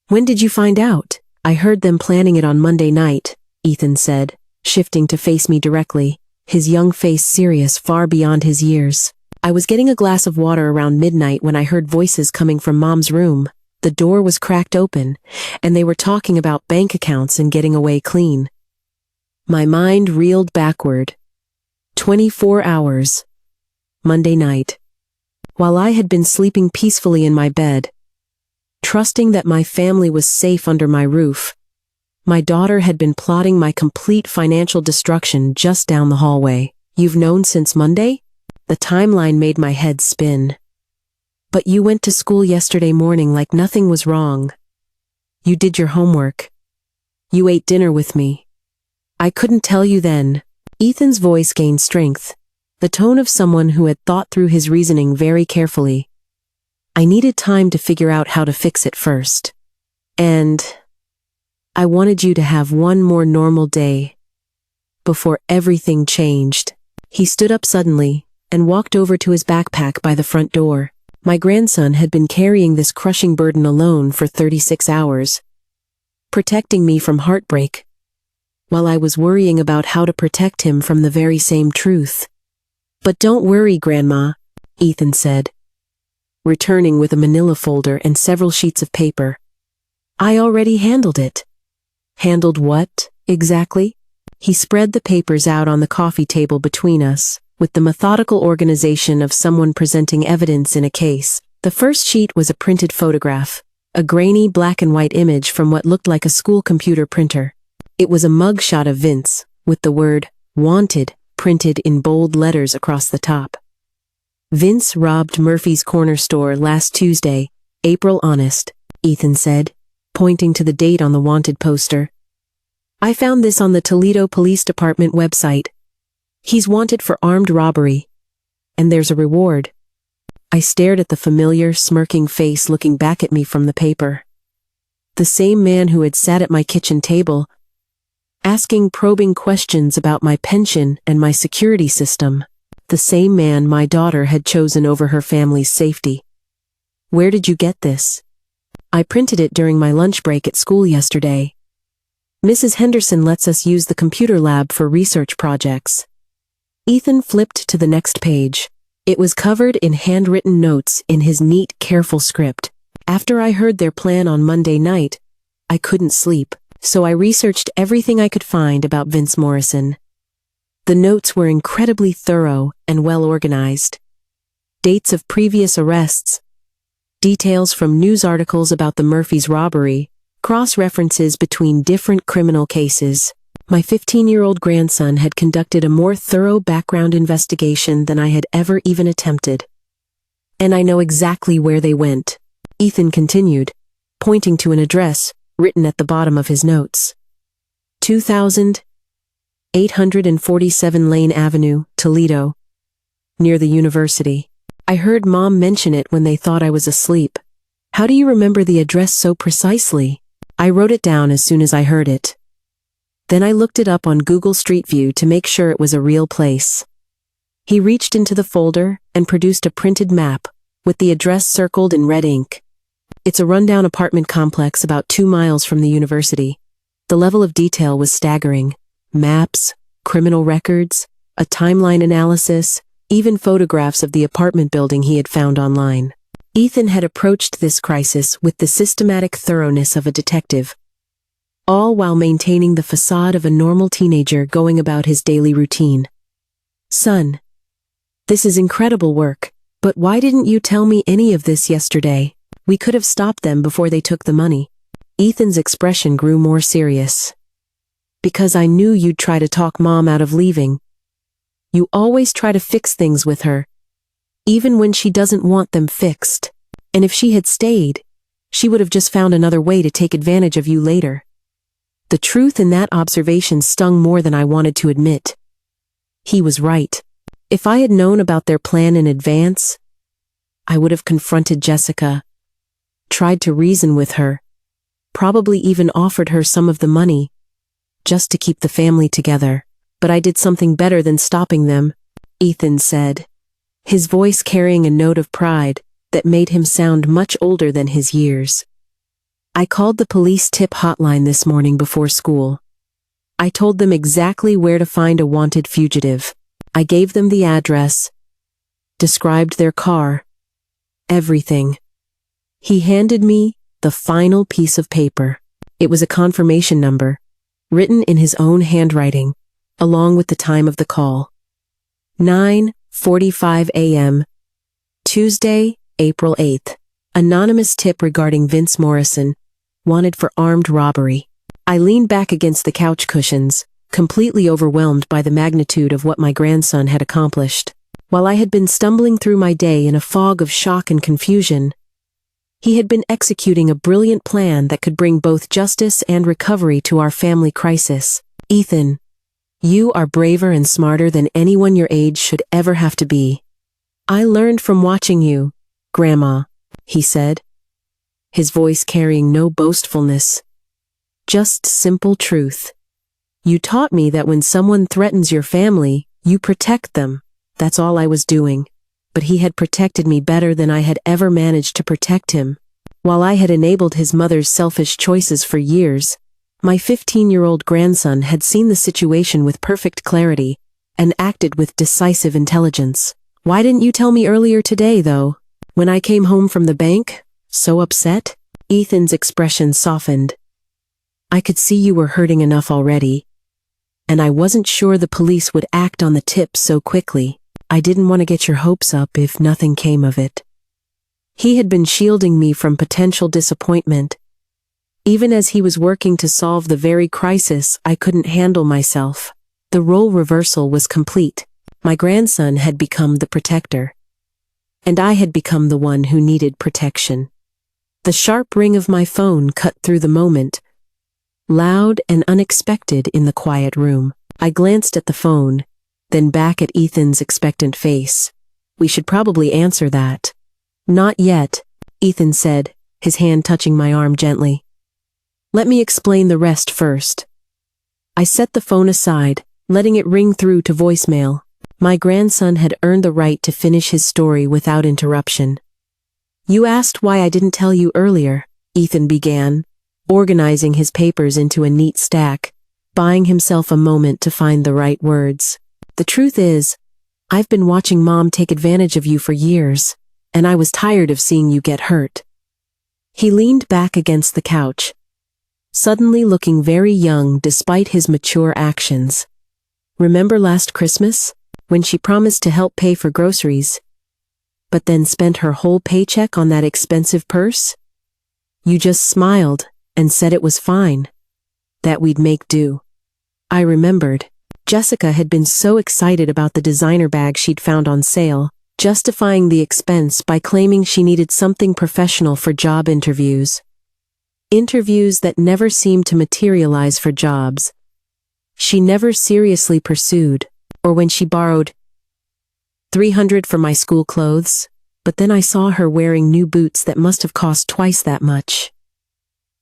When did you find out?" "I heard them planning it on Monday night," Ethan said, shifting to face me directly, his young face serious far beyond his years. "I was getting a glass of water around midnight when I heard voices coming from Mom's room. The door was cracked open, and they were talking about bank accounts and getting away clean." My mind reeled backward. 24 hours. Monday night. While I had been sleeping peacefully in my bed, trusting that my family was safe under my roof, my daughter had been plotting my complete financial destruction just down the hallway. "You've known since Monday?" The timeline made my head spin. "But you went to school yesterday morning like nothing was wrong. You did your homework. You ate dinner with me. I couldn't tell you then." Ethan's voice gained strength, the tone of someone who had thought through his reasoning very carefully. "I needed time to figure out how to fix it first. And I wanted you to have one more normal day before everything changed." He stood up suddenly and walked over to his backpack by the front door. My grandson had been carrying this crushing burden alone for 36 hours, protecting me from heartbreak, while I was worrying about how to protect him from the very same truth. "But don't worry, Grandma," Ethan said, returning with a manila folder and several sheets of paper. "I already handled it." "Handled what, exactly?" He spread the papers out on the coffee table between us, with the methodical organization of someone presenting evidence in a case. The first sheet was a printed photograph, a grainy black and white image from what looked like a school computer printer. It was a mugshot of Vince, with the word "Wanted" printed in bold letters across the top. "Vince robbed Murphy's Corner store last Tuesday, April honest," Ethan said, pointing to the date on the wanted poster. "I found this on the Toledo Police Department website. He's wanted for armed robbery, and there's a reward." I stared at the familiar, smirking face looking back at me from the paper. The same man who had sat at my kitchen table, asking probing questions about my pension and my security system. The same man my daughter had chosen over her family's safety. "Where did you get this?" "I printed it during my lunch break at school yesterday. Mrs. Henderson lets us use the computer lab for research projects." Ethan flipped to the next page. It was covered in handwritten notes in his neat, careful script. "After I heard their plan on Monday night, I couldn't sleep, so I researched everything I could find about Vince Morrison." The notes were incredibly thorough and well organized. Dates of previous arrests, details from news articles about the Murphys' robbery, Cross-references between different criminal cases. My 15-year-old grandson had conducted a more thorough background investigation than I had ever even attempted. And I know exactly where they went, Ethan continued, pointing to an address written at the bottom of his notes. 2847 Lane Avenue, Toledo, near the university. I heard Mom mention it when they thought I was asleep. How do you remember the address so precisely? I wrote it down as soon as I heard it. Then I looked it up on Google Street View to make sure it was a real place. He reached into the folder and produced a printed map with the address circled in red ink. It's a rundown apartment complex about 2 miles from the university. The level of detail was staggering. Maps, criminal records, a timeline analysis, even photographs of the apartment building he had found online. Ethan had approached this crisis with the systematic thoroughness of a detective, all while maintaining the facade of a normal teenager going about his daily routine. Son, this is incredible work, but why didn't you tell me any of this yesterday? We could have stopped them before they took the money. Ethan's expression grew more serious. Because I knew you'd try to talk Mom out of leaving. You always try to fix things with her, even when she doesn't want them fixed. And if she had stayed, she would have just found another way to take advantage of you later. The truth in that observation stung more than I wanted to admit. He was right. If I had known about their plan in advance, I would have confronted Jessica, tried to reason with her, probably even offered her some of the money, just to keep the family together. But I did something better than stopping them, Ethan said, his voice carrying a note of pride that made him sound much older than his years. I called the police tip hotline this morning before school. I told them exactly where to find a wanted fugitive. I gave them the address, described their car, everything. He handed me the final piece of paper. It was a confirmation number, written in his own handwriting, along with the time of the call. 9:45 a.m., Tuesday, April 8th. Anonymous tip regarding Vince Morrison, wanted for armed robbery. I leaned back against the couch cushions, completely overwhelmed by the magnitude of what my grandson had accomplished. While I had been stumbling through my day in a fog of shock and confusion, he had been executing a brilliant plan that could bring both justice and recovery to our family crisis. Ethan, you are braver and smarter than anyone your age should ever have to be. I learned from watching you, Grandma, he said, his voice carrying no boastfulness, just simple truth. You taught me that when someone threatens your family, you protect them. That's all I was doing. But he had protected me better than I had ever managed to protect him. While I had enabled his mother's selfish choices for years, my 15-year-old grandson had seen the situation with perfect clarity and acted with decisive intelligence. Why didn't you tell me earlier today, though? When I came home from the bank, so upset? Ethan's expression softened. I could see you were hurting enough already, and I wasn't sure the police would act on the tip so quickly. I didn't want to get your hopes up if nothing came of it. He had been shielding me from potential disappointment, even as he was working to solve the very crisis I couldn't handle myself. The role reversal was complete. My grandson had become the protector, and I had become the one who needed protection. The sharp ring of my phone cut through the moment, loud and unexpected in the quiet room. I glanced at the phone, then back at Ethan's expectant face. We should probably answer that. Not yet, Ethan said, his hand touching my arm gently. Let me explain the rest first. I set the phone aside, letting it ring through to voicemail. My grandson had earned the right to finish his story without interruption. You asked why I didn't tell you earlier, Ethan began, organizing his papers into a neat stack, buying himself a moment to find the right words. The truth is, I've been watching Mom take advantage of you for years, and I was tired of seeing you get hurt. He leaned back against the couch, suddenly looking very young despite his mature actions. Remember last Christmas, when she promised to help pay for groceries, but then spent her whole paycheck on that expensive purse? You just smiled, and said it was fine, that we'd make do. I remembered. Jessica had been so excited about the designer bag she'd found on sale, justifying the expense by claiming she needed something professional for job interviews. Interviews that never seemed to materialize for jobs she never seriously pursued, or when she borrowed $300 for my school clothes, but then I saw her wearing new boots that must have cost twice that much.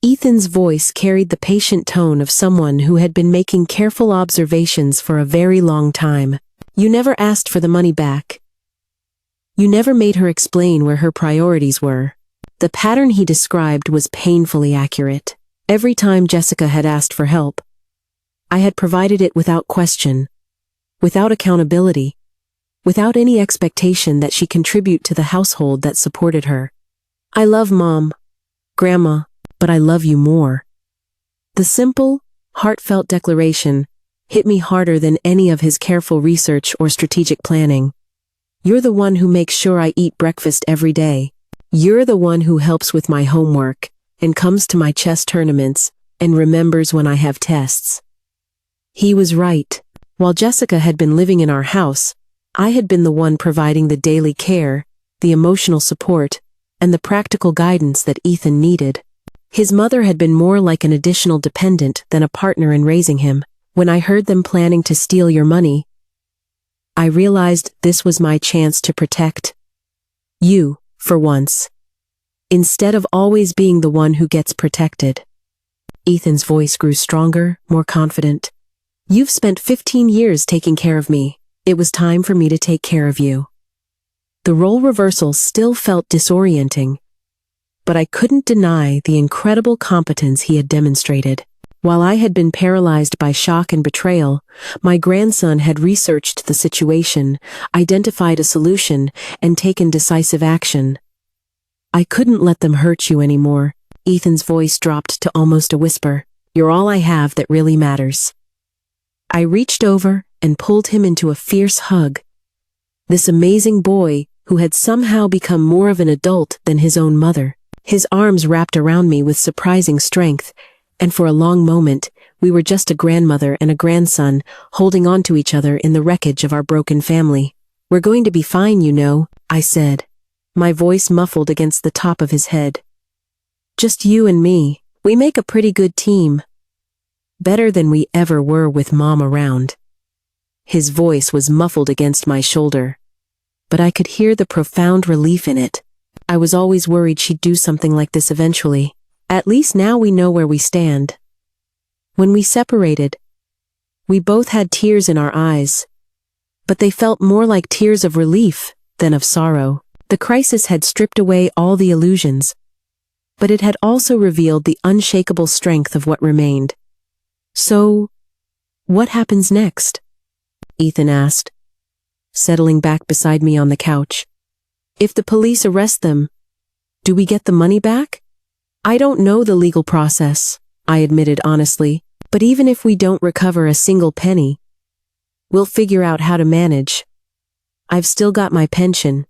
Ethan's voice carried the patient tone of someone who had been making careful observations for a very long time. You never asked for the money back. You never made her explain where her priorities were. The pattern he described was painfully accurate. Every time Jessica had asked for help, I had provided it without question, without accountability, without any expectation that she contribute to the household that supported her. I love Mom, Grandma, but I love you more. The simple, heartfelt declaration hit me harder than any of his careful research or strategic planning. You're the one who makes sure I eat breakfast every day. You're the one who helps with my homework and comes to my chess tournaments and remembers when I have tests. He was right. While Jessica had been living in our house, I had been the one providing the daily care, the emotional support, and the practical guidance that Ethan needed. His mother had been more like an additional dependent than a partner in raising him. When I heard them planning to steal your money, I realized this was my chance to protect you, for once, instead of always being the one who gets protected. Ethan's voice grew stronger, more confident. You've spent 15 years taking care of me. It was time for me to take care of you. The role reversal still felt disorienting, but I couldn't deny the incredible competence he had demonstrated. While I had been paralyzed by shock and betrayal, my grandson had researched the situation, identified a solution, and taken decisive action. I couldn't let them hurt you anymore. Ethan's voice dropped to almost a whisper. You're all I have that really matters. I reached over and pulled him into a fierce hug. This amazing boy who had somehow become more of an adult than his own mother. His arms wrapped around me with surprising strength, and for a long moment, we were just a grandmother and a grandson holding on to each other in the wreckage of our broken family. We're going to be fine, you know, I said, my voice muffled against the top of his head. Just you and me. We make a pretty good team. Better than we ever were with Mom around. His voice was muffled against my shoulder, but I could hear the profound relief in it. I was always worried she'd do something like this eventually. At least now we know where we stand. When we separated, we both had tears in our eyes, but they felt more like tears of relief than of sorrow. The crisis had stripped away all the illusions, but it had also revealed the unshakable strength of what remained. So, what happens next? Ethan asked, settling back beside me on the couch. If the police arrest them, do we get the money back? I don't know the legal process, I admitted honestly, but even if we don't recover a single penny, we'll figure out how to manage. I've still got my pension,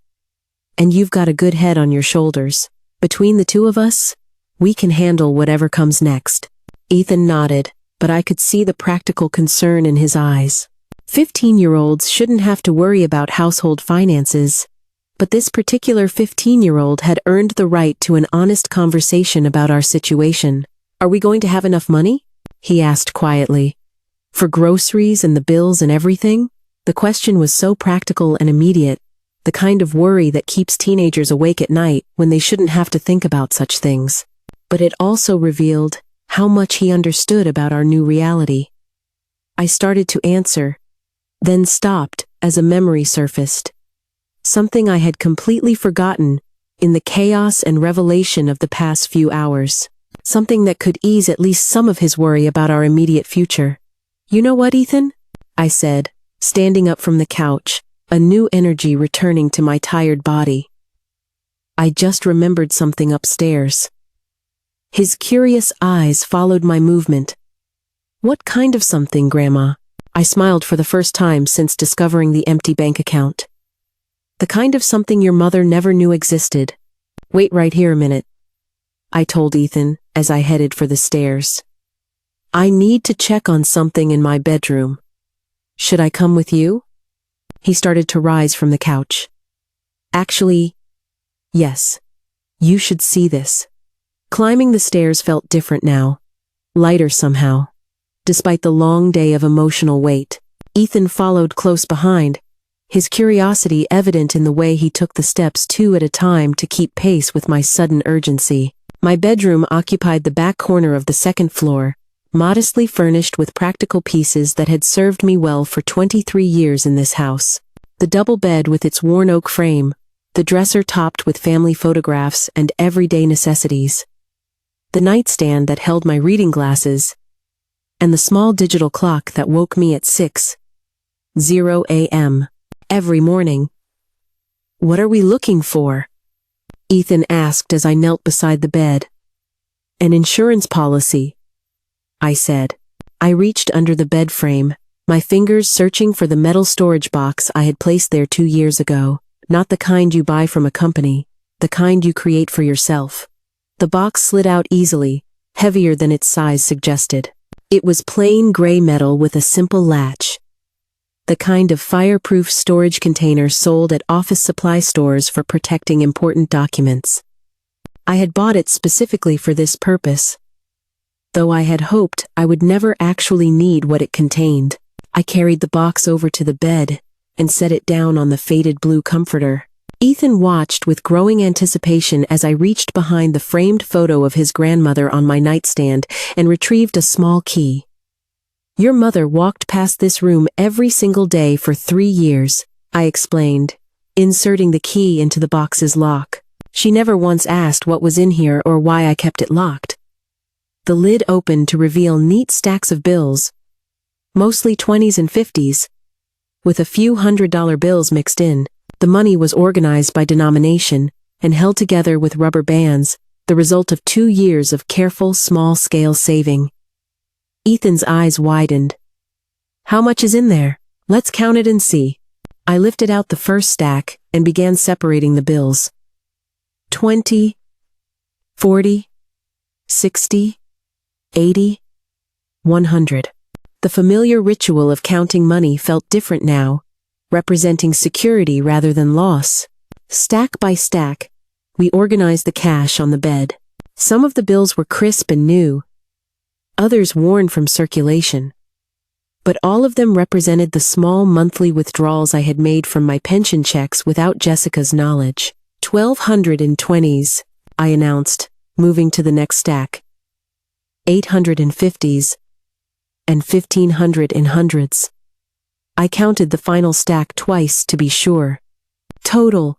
and you've got a good head on your shoulders. Between the two of us, we can handle whatever comes next. Ethan nodded, but I could see the practical concern in his eyes. 15-year-olds shouldn't have to worry about household finances, but this particular 15-year-old had earned the right to an honest conversation about our situation. Are we going to have enough money? He asked quietly. For groceries and the bills and everything? The question was so practical and immediate, the kind of worry that keeps teenagers awake at night when they shouldn't have to think about such things. But it also revealed how much he understood about our new reality. I started to answer, then stopped as a memory surfaced. Something I had completely forgotten in the chaos and revelation of the past few hours. Something that could ease at least some of his worry about our immediate future. You know what, Ethan? I said, standing up from the couch, a new energy returning to my tired body. I just remembered something upstairs. His curious eyes followed my movement. What kind of something, Grandma? I smiled for the first time since discovering the empty bank account. The kind of something your mother never knew existed. Wait right here a minute. I told Ethan as I headed for the stairs. I need to check on something in my bedroom. Should I come with you? He started to rise from the couch. Actually, yes. You should see this. Climbing the stairs felt different now. Lighter somehow. Despite the long day of emotional weight, Ethan followed close behind, his curiosity evident in the way he took the steps 2 at a time to keep pace with my sudden urgency. My bedroom occupied the back corner of the second floor, modestly furnished with practical pieces that had served me well for 23 years in this house. The double bed with its worn oak frame, the dresser topped with family photographs and everyday necessities, the nightstand that held my reading glasses, and the small digital clock that woke me at 6:00 a.m. every morning. What are we looking for? Ethan asked as I knelt beside the bed. An insurance policy, I said. I reached under the bed frame, my fingers searching for the metal storage box I had placed there 2 years ago, not the kind you buy from a company, the kind you create for yourself. The box slid out easily, heavier than its size suggested. It was plain gray metal with a simple latch. The kind of fireproof storage container sold at office supply stores for protecting important documents. I had bought it specifically for this purpose, though I had hoped I would never actually need what it contained. I carried the box over to the bed and set it down on the faded blue comforter. Ethan watched with growing anticipation as I reached behind the framed photo of his grandmother on my nightstand and retrieved a small key. Your mother walked past this room every single day for 3 years, I explained, inserting the key into the box's lock. She never once asked what was in here or why I kept it locked. The lid opened to reveal neat stacks of bills, mostly 20s and 50s, with a few $100 bills mixed in. The money was organized by denomination and held together with rubber bands, the result of 2 years of careful, small-scale saving. Ethan's eyes widened. How much is in there? Let's count it and see. I lifted out the first stack and began separating the bills. 20, 40, 60, 80, 100. The familiar ritual of counting money felt different now, representing security rather than loss. Stack by stack, we organized the cash on the bed. Some of the bills were crisp and new, others worn from circulation. But all of them represented the small monthly withdrawals I had made from my pension checks without Jessica's knowledge. 1,200 in 20s, I announced, moving to the next stack. 800 in 50s, and 1,500 in hundreds. I counted the final stack twice to be sure. Total,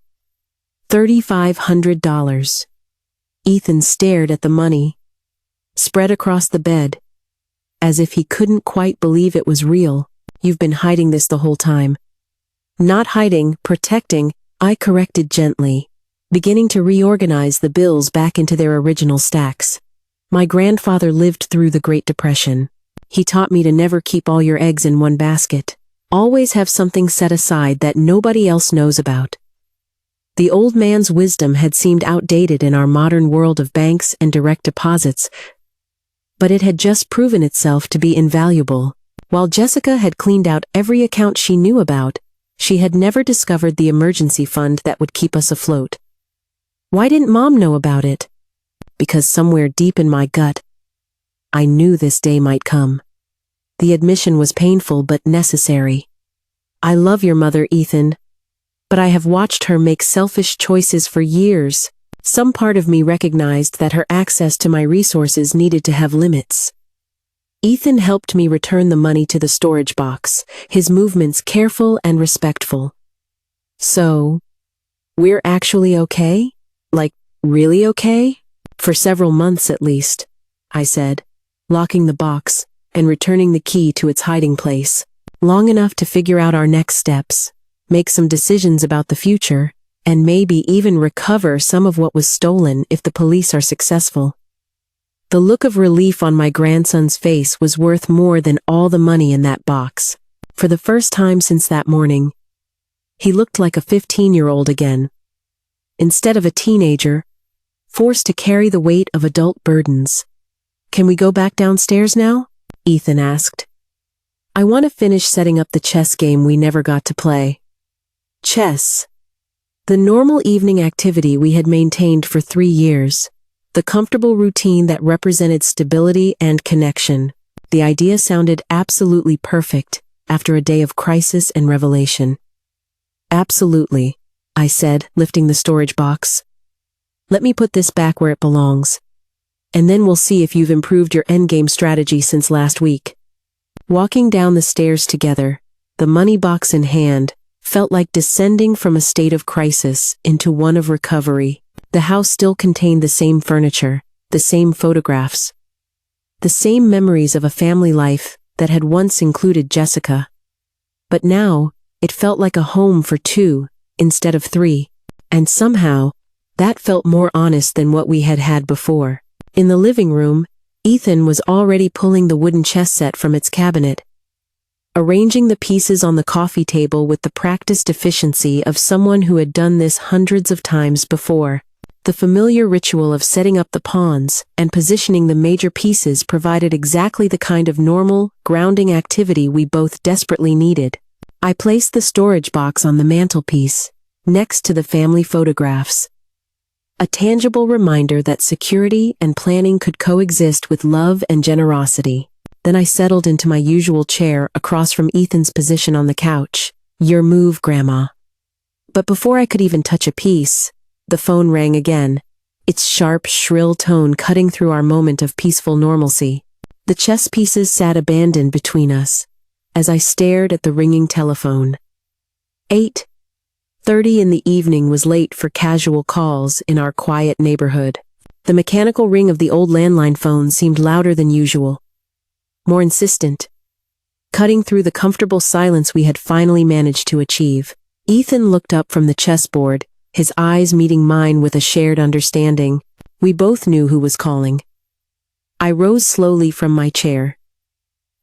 $3,500. Ethan stared at the money, spread across the bed, as if he couldn't quite believe it was real. You've been hiding this the whole time. Not hiding, protecting, I corrected gently, beginning to reorganize the bills back into their original stacks. My grandfather lived through the Great Depression. He taught me to never keep all your eggs in one basket. Always have something set aside that nobody else knows about. The old man's wisdom had seemed outdated in our modern world of banks and direct deposits, but it had just proven itself to be invaluable. While Jessica had cleaned out every account she knew about, she had never discovered the emergency fund that would keep us afloat. Why didn't Mom know about it? Because somewhere deep in my gut, I knew this day might come. The admission was painful but necessary. I love your mother, Ethan, but I have watched her make selfish choices for years. Some part of me recognized that her access to my resources needed to have limits. Ethan helped me return the money to the storage box, his movements careful and respectful. So, we're actually okay? Like, really okay? For several months at least, I said, locking the box and returning the key to its hiding place. Long enough to figure out our next steps, make some decisions about the future, and maybe even recover some of what was stolen if the police are successful. The look of relief on my grandson's face was worth more than all the money in that box. For the first time since that morning, he looked like a 15-year-old again. Instead of a teenager, forced to carry the weight of adult burdens. "Can we go back downstairs now?" Ethan asked. "I want to finish setting up the chess game we never got to play." Chess. The normal evening activity we had maintained for 3 years. The comfortable routine that represented stability and connection. The idea sounded absolutely perfect after a day of crisis and revelation. "Absolutely," I said, lifting the storage box. "Let me put this back where it belongs. And then we'll see if you've improved your endgame strategy since last week." Walking down the stairs together, the money box in hand, felt like descending from a state of crisis into one of recovery. The house still contained the same furniture, the same photographs, the same memories of a family life that had once included Jessica. But now, it felt like a home for 2 instead of 3, and somehow, that felt more honest than what we had had before. In the living room, Ethan was already pulling the wooden chess set from its cabinet, arranging the pieces on the coffee table with the practiced efficiency of someone who had done this hundreds of times before. The familiar ritual of setting up the pawns and positioning the major pieces provided exactly the kind of normal, grounding activity we both desperately needed. I placed the storage box on the mantelpiece, next to the family photographs. A tangible reminder that security and planning could coexist with love and generosity. Then I settled into my usual chair across from Ethan's position on the couch. "Your move, Grandma." But before I could even touch a piece, the phone rang again, its sharp, shrill tone cutting through our moment of peaceful normalcy. The chess pieces sat abandoned between us, as I stared at the ringing telephone. 8:30 in the evening was late for casual calls in our quiet neighborhood. The mechanical ring of the old landline phone seemed louder than usual, more insistent, cutting through the comfortable silence we had finally managed to achieve. Ethan looked up from the chessboard, his eyes meeting mine with a shared understanding. We both knew who was calling. I rose slowly from my chair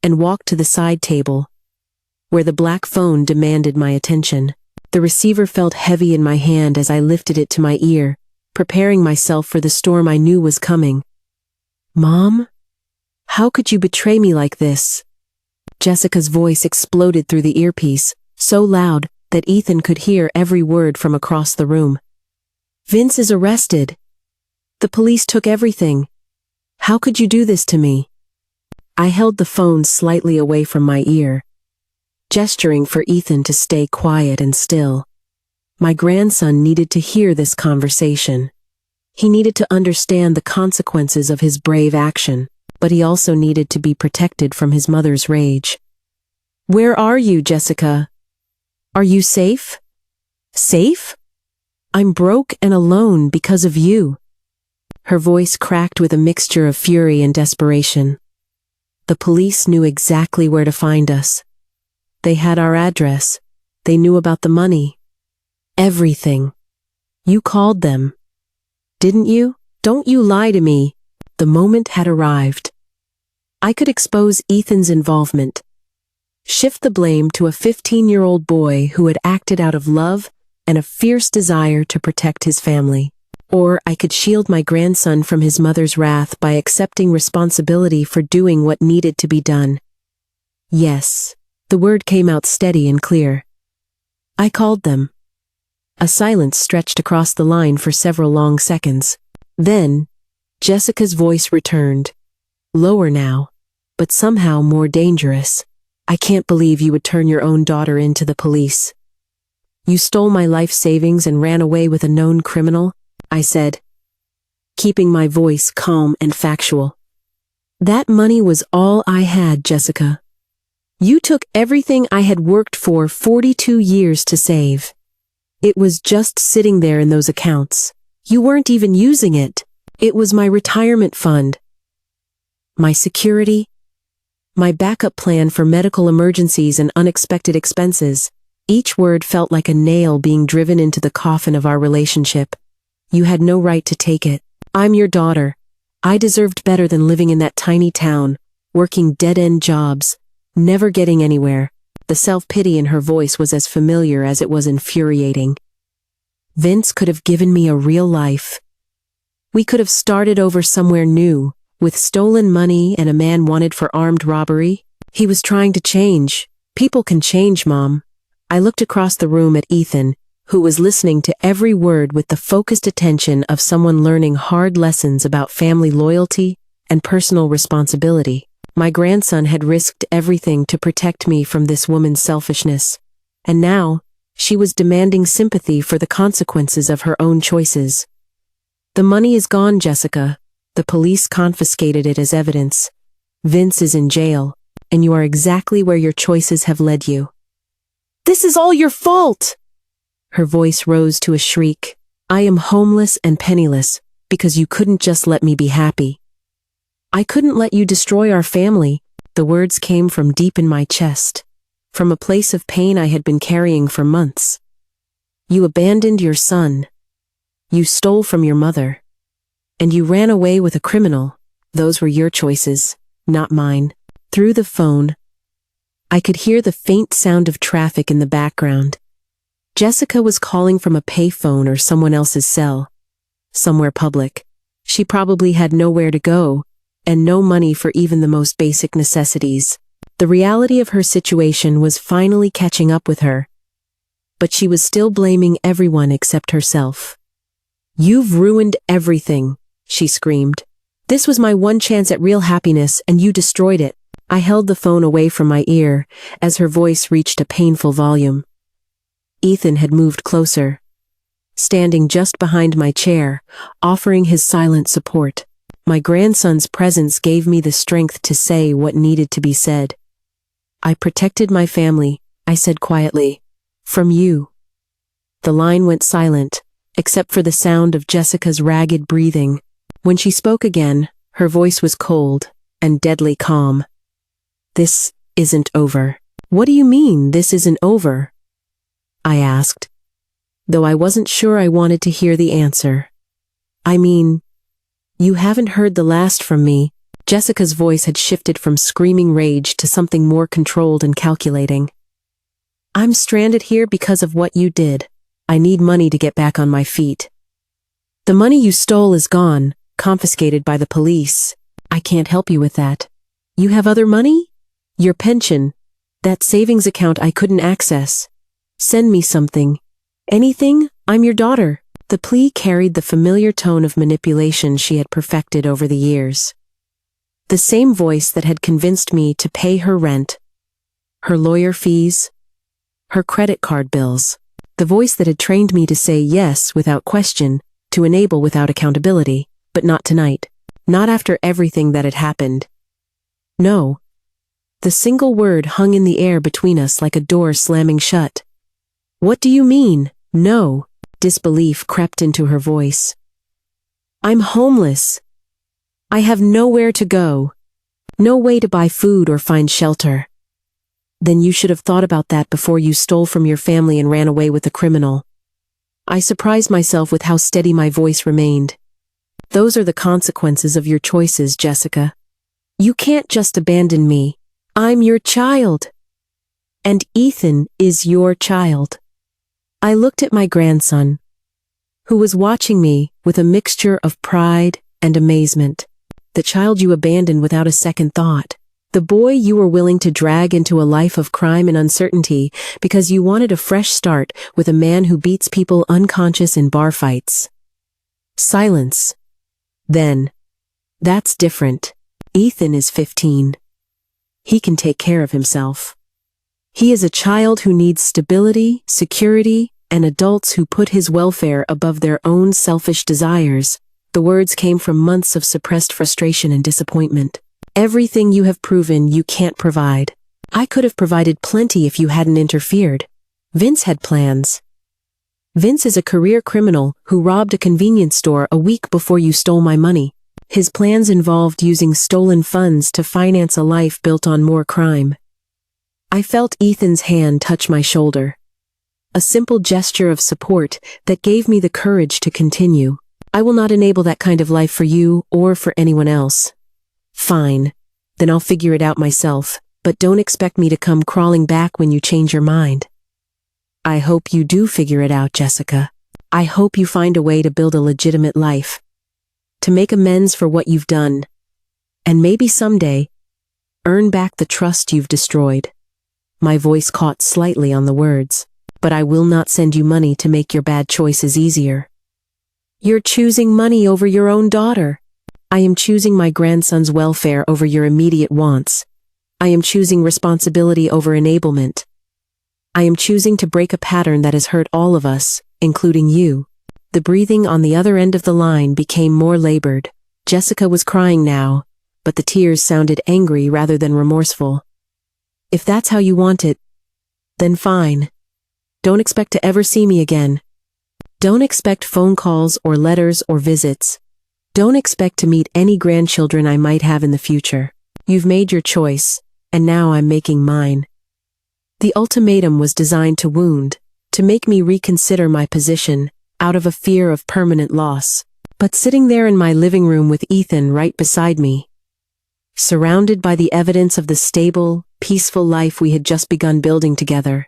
and walked to the side table, where the black phone demanded my attention. The receiver felt heavy in my hand as I lifted it to my ear, preparing myself for the storm I knew was coming. "Mom? How could you betray me like this?" Jessica's voice exploded through the earpiece, so loud that Ethan could hear every word from across the room. "Vince is arrested. The police took everything. How could you do this to me?" I held the phone slightly away from my ear, gesturing for Ethan to stay quiet and still. My grandson needed to hear this conversation. He needed to understand the consequences of his brave action, but he also needed to be protected from his mother's rage. "Where are you, Jessica? Are you safe?" "Safe? I'm broke and alone because of you." Her voice cracked with a mixture of fury and desperation. The police knew exactly where to find us. They had our address. They knew about the money. Everything. You called them, didn't you? Don't you lie to me. The moment had arrived. I could expose Ethan's involvement, shift the blame to a 15-year-old boy who had acted out of love and a fierce desire to protect his family. Or I could shield my grandson from his mother's wrath by accepting responsibility for doing what needed to be done. Yes, the word came out steady and clear. I called them. A silence stretched across the line for several long seconds. Then, Jessica's voice returned, lower now, but somehow more dangerous. "I can't believe you would turn your own daughter in to the police. You stole my life savings and ran away with a known criminal," I said, keeping my voice calm and factual. "That money was all I had, Jessica. You took everything I had worked for 42 years to save. It was just sitting there in those accounts. You weren't even using it. It was my retirement fund, my security, my backup plan for medical emergencies and unexpected expenses." Each word felt like a nail being driven into the coffin of our relationship. "You had no right to take it. I'm your daughter. I deserved better than living in that tiny town, working dead-end jobs, never getting anywhere." The self-pity in her voice was as familiar as it was infuriating. "Vince could have given me a real life. We could have started over somewhere new, with stolen money and a man wanted for armed robbery. He was trying to change. People can change, Mom. I looked across the room at Ethan, who was listening to every word with the focused attention of someone learning hard lessons about family loyalty and personal responsibility. My grandson had risked everything to protect me from this woman's selfishness, and now she was demanding sympathy for the consequences of her own choices. The money is gone, Jessica. The police confiscated it as evidence. Vince is in jail, and you are exactly where your choices have led you. This is all your fault! Her voice rose to a shriek. I am homeless and penniless because you couldn't just let me be happy. I couldn't let you destroy our family. The words came from deep in my chest, from a place of pain I had been carrying for months. You abandoned your son. You stole from your mother. And you ran away with a criminal. Those were your choices, not mine. Through the phone, I could hear the faint sound of traffic in the background. Jessica was calling from a payphone or someone else's cell. Somewhere public. She probably had nowhere to go, and no money for even the most basic necessities. The reality of her situation was finally catching up with her. But she was still blaming everyone except herself. You've ruined everything, she screamed. This was my one chance at real happiness, and you destroyed it. I held the phone away from my ear as her voice reached a painful volume. Ethan had moved closer, standing just behind my chair, offering his silent support. My grandson's presence gave me the strength to say what needed to be said. I protected my family, I said quietly, from you. The line went silent, except for the sound of Jessica's ragged breathing. When she spoke again, her voice was cold and deadly calm. This isn't over. What do you mean, this isn't over? I asked, though I wasn't sure I wanted to hear the answer. I mean, you haven't heard the last from me. Jessica's voice had shifted from screaming rage to something more controlled and calculating. I'm stranded here because of what you did. I need money to get back on my feet. The money you stole is gone, confiscated by the police. I can't help you with that. You have other money? Your pension, that savings account I couldn't access. Send me something. Anything? I'm your daughter. The plea carried the familiar tone of manipulation she had perfected over the years. The same voice that had convinced me to pay her rent, her lawyer fees, her credit card bills. The voice that had trained me to say yes without question, to enable without accountability, but not tonight. Not after everything that had happened. No. The single word hung in the air between us like a door slamming shut. What do you mean, no? Disbelief crept into her voice. I'm homeless. I have nowhere to go. No way to buy food or find shelter. Then you should have thought about that before you stole from your family and ran away with a criminal. I surprised myself with how steady my voice remained. Those are the consequences of your choices, Jessica. You can't just abandon me. I'm your child. And Ethan is your child. I looked at my grandson, who was watching me with a mixture of pride and amazement. The child you abandoned without a second thought. The boy you were willing to drag into a life of crime and uncertainty because you wanted a fresh start with a man who beats people unconscious in bar fights. Silence. Then. That's different. Ethan is 15. He can take care of himself. He is a child who needs stability, security, and adults who put his welfare above their own selfish desires. The words came from months of suppressed frustration and disappointment. Everything you have proven you can't provide. I could have provided plenty if you hadn't interfered. Vince had plans. Vince is a career criminal who robbed a convenience store a week before you stole my money. His plans involved using stolen funds to finance a life built on more crime. I felt Ethan's hand touch my shoulder. A simple gesture of support that gave me the courage to continue. I will not enable that kind of life for you or for anyone else. Fine. Then I'll figure it out myself, but don't expect me to come crawling back when you change your mind. I hope you do figure it out, Jessica. I hope you find a way to build a legitimate life. to make amends for what you've done, and maybe someday, earn back the trust you've destroyed. My voice caught slightly on the words. But I will not send you money to make your bad choices easier. You're choosing money over your own daughter. I am choosing my grandson's welfare over your immediate wants. I am choosing responsibility over enablement. I am choosing to break a pattern that has hurt all of us, including you. The breathing on the other end of the line became more labored. Jessica was crying now, but the tears sounded angry rather than remorseful. If that's how you want it, then fine. Don't expect to ever see me again. Don't expect phone calls or letters or visits. Don't expect to meet any grandchildren I might have in the future. You've made your choice, and now I'm making mine. The ultimatum was designed to wound, to make me reconsider my position, out of a fear of permanent loss. But sitting there in my living room with Ethan right beside me, surrounded by the evidence of the stable, peaceful life we had just begun building together,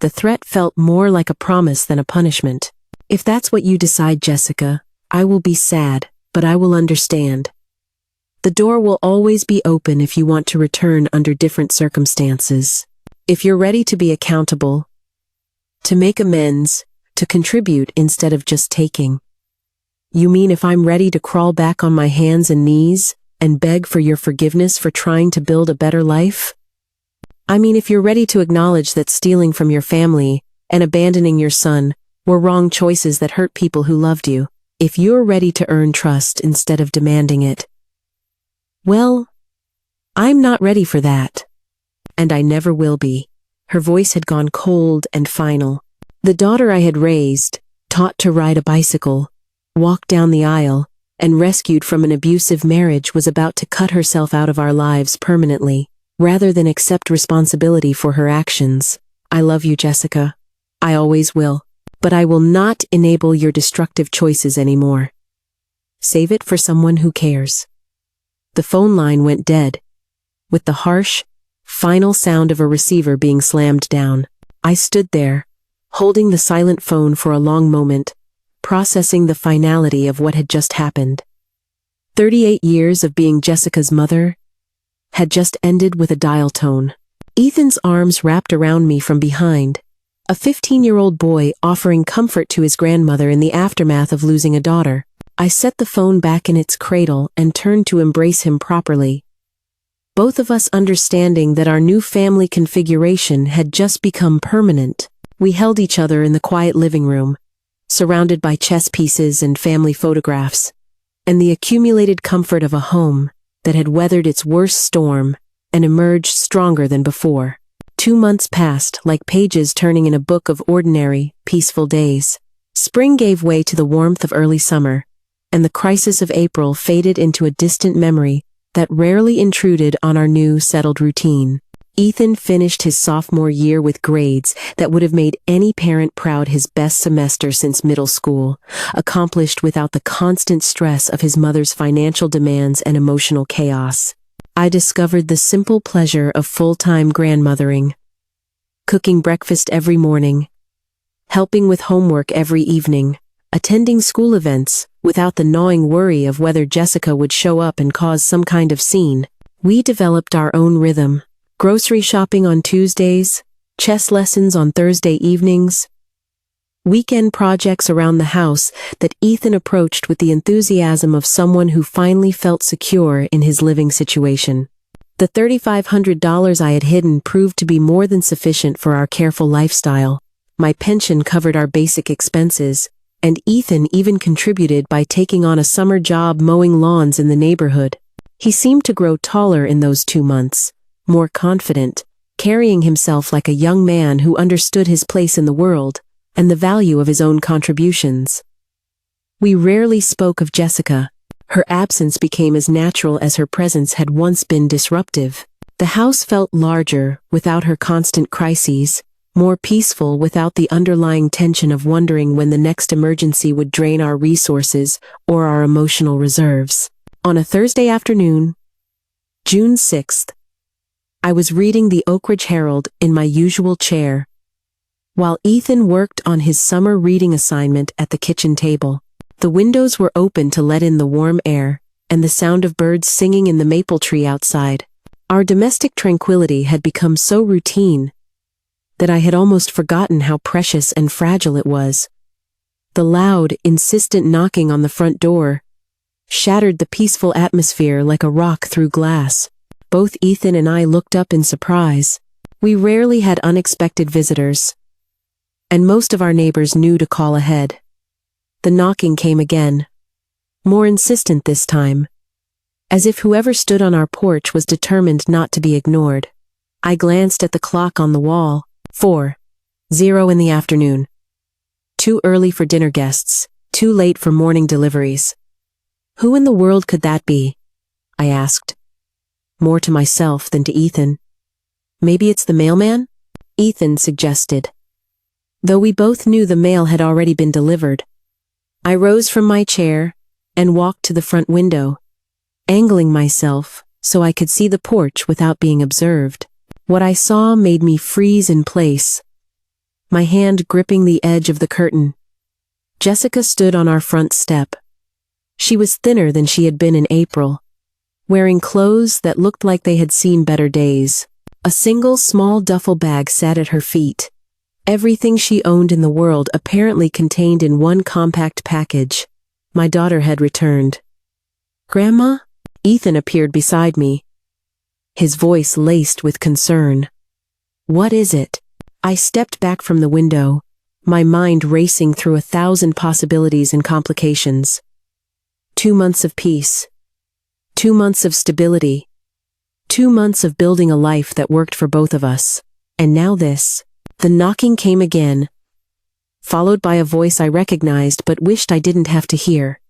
the threat felt more like a promise than a punishment. If that's what you decide, Jessica, I will be sad, but I will understand. The door will always be open if you want to return under different circumstances. If you're ready to be accountable, to make amends, to contribute instead of just taking. You mean if I'm ready to crawl back on my hands and knees and beg for your forgiveness for trying to build a better life? I mean, if you're ready to acknowledge that stealing from your family and abandoning your son were wrong choices that hurt people who loved you, if you're ready to earn trust instead of demanding it. Well, I'm not ready for that. And I never will be. Her voice had gone cold and final. The daughter I had raised, taught to ride a bicycle, walk down the aisle, and rescued from an abusive marriage was about to cut herself out of our lives permanently. Rather than accept responsibility for her actions. I love you, Jessica. I always will. But I will not enable your destructive choices anymore. Save it for someone who cares. The phone line went dead, with the harsh, final sound of a receiver being slammed down. I stood there, holding the silent phone for a long moment, processing the finality of what had just happened. 38 years of being Jessica's mother had just ended with a dial tone. Ethan's arms wrapped around me from behind, a 15-year-old boy offering comfort to his grandmother in the aftermath of losing a daughter. I set the phone back in its cradle and turned to embrace him properly. Both of us understanding that our new family configuration had just become permanent. We held each other in the quiet living room, surrounded by chess pieces and family photographs, and the accumulated comfort of a home that had weathered its worst storm and emerged stronger than before. 2 months passed like pages turning in a book of ordinary, peaceful days. Spring gave way to the warmth of early summer, and the crisis of April faded into a distant memory that rarely intruded on our new, settled routine. Ethan finished his sophomore year with grades that would have made any parent proud, his best semester since middle school, accomplished without the constant stress of his mother's financial demands and emotional chaos. I discovered the simple pleasure of full-time grandmothering, cooking breakfast every morning, helping with homework every evening, attending school events without the gnawing worry of whether Jessica would show up and cause some kind of scene. We developed our own rhythm. Grocery shopping on Tuesdays, chess lessons on Thursday evenings, weekend projects around the house that Ethan approached with the enthusiasm of someone who finally felt secure in his living situation. The $3,500 I had hidden proved to be more than sufficient for our careful lifestyle. My pension covered our basic expenses, and Ethan even contributed by taking on a summer job mowing lawns in the neighborhood. He seemed to grow taller in those 2 months, more confident, carrying himself like a young man who understood his place in the world and the value of his own contributions. We rarely spoke of Jessica. Her absence became as natural as her presence had once been disruptive. The house felt larger without her constant crises, more peaceful without the underlying tension of wondering when the next emergency would drain our resources or our emotional reserves. On a Thursday afternoon, June 6th, I was reading the Oak Ridge Herald in my usual chair, while Ethan worked on his summer reading assignment at the kitchen table. The windows were open to let in the warm air, and the sound of birds singing in the maple tree outside. Our domestic tranquility had become so routine that I had almost forgotten how precious and fragile it was. The loud, insistent knocking on the front door shattered the peaceful atmosphere like a rock through glass. Both Ethan and I looked up in surprise. We rarely had unexpected visitors, and most of our neighbors knew to call ahead. The knocking came again, more insistent this time, as if whoever stood on our porch was determined not to be ignored. I glanced at the clock on the wall. 4:00 in the afternoon. Too early for dinner guests, too late for morning deliveries. Who in the world could that be? I asked, more to myself than to Ethan. Maybe it's the mailman? Ethan suggested. Though we both knew the mail had already been delivered. I rose from my chair and walked to the front window, angling myself so I could see the porch without being observed. What I saw made me freeze in place, my hand gripping the edge of the curtain. Jessica stood on our front step. She was thinner than she had been in April, wearing clothes that looked like they had seen better days. A single small duffel bag sat at her feet. Everything she owned in the world apparently contained in one compact package. My daughter had returned. "Grandma?" Ethan appeared beside me, his voice laced with concern. "What is it?" I stepped back from the window, my mind racing through 1,000 possibilities and complications. 2 months of peace. 2 months of stability. 2 months of building a life that worked for both of us. And now this. The knocking came again, followed by a voice I recognized but wished I didn't have to hear.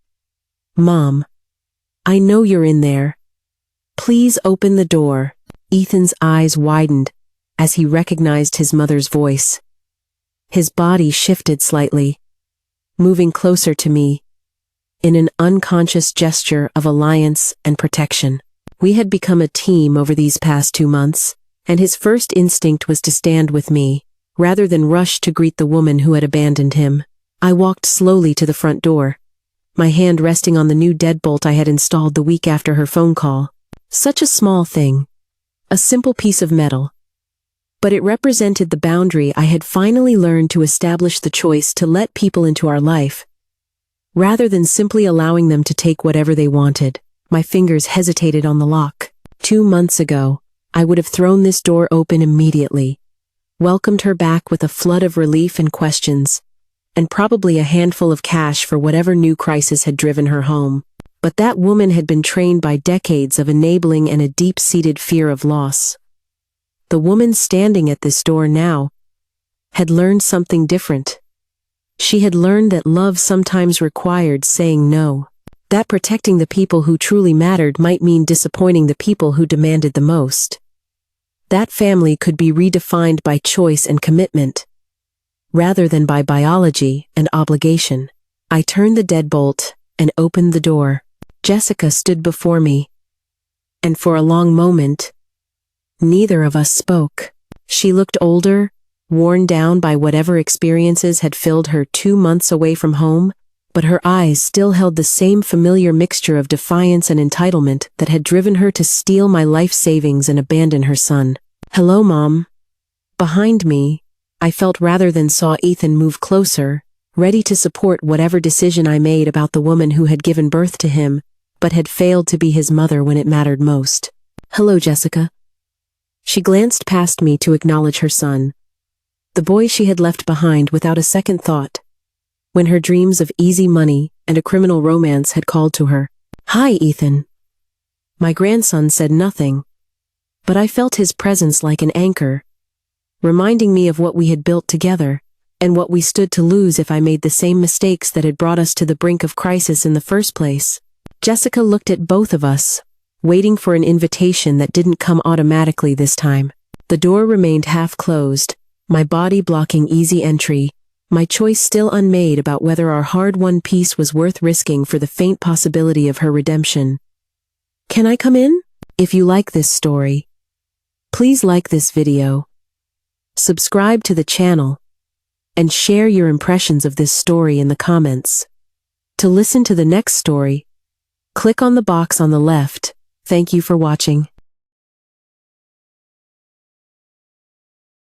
"Mom, I know you're in there. Please open the door." Ethan's eyes widened as he recognized his mother's voice. His body shifted slightly, moving closer to me in an unconscious gesture of alliance and protection. We had become a team over these past 2 months, and his first instinct was to stand with me, rather than rush to greet the woman who had abandoned him. I walked slowly to the front door, my hand resting on the new deadbolt I had installed the week after her phone call. Such a small thing, a simple piece of metal. But it represented the boundary I had finally learned to establish, the choice to let people into our life, rather than simply allowing them to take whatever they wanted. My fingers hesitated on the lock. 2 months ago, I would have thrown this door open immediately, welcomed her back with a flood of relief and questions, and probably a handful of cash for whatever new crisis had driven her home. But that woman had been trained by decades of enabling and a deep-seated fear of loss. The woman standing at this door now had learned something different. She had learned that love sometimes required saying no, that protecting the people who truly mattered might mean disappointing the people who demanded the most. That family could be redefined by choice and commitment, rather than by biology and obligation. I turned the deadbolt and opened the door. Jessica stood before me, and for a long moment, neither of us spoke. She looked older, worn down by whatever experiences had filled her 2 months away from home, but her eyes still held the same familiar mixture of defiance and entitlement that had driven her to steal my life savings and abandon her son. "Hello, Mom." Behind me, I felt rather than saw Ethan move closer, ready to support whatever decision I made about the woman who had given birth to him, but had failed to be his mother when it mattered most. "Hello, Jessica." She glanced past me to acknowledge her son, the boy she had left behind without a second thought, when her dreams of easy money and a criminal romance had called to her. "Hi, Ethan." My grandson said nothing, but I felt his presence like an anchor, reminding me of what we had built together, and what we stood to lose if I made the same mistakes that had brought us to the brink of crisis in the first place. Jessica looked at both of us, waiting for an invitation that didn't come automatically this time. The door remained half closed, my body blocking easy entry, my choice still unmade about whether our hard-won peace was worth risking for the faint possibility of her redemption. "Can I come in?" If you like this story, please like this video, subscribe to the channel, and share your impressions of this story in the comments. To listen to the next story, click on the box on the left. Thank you for watching.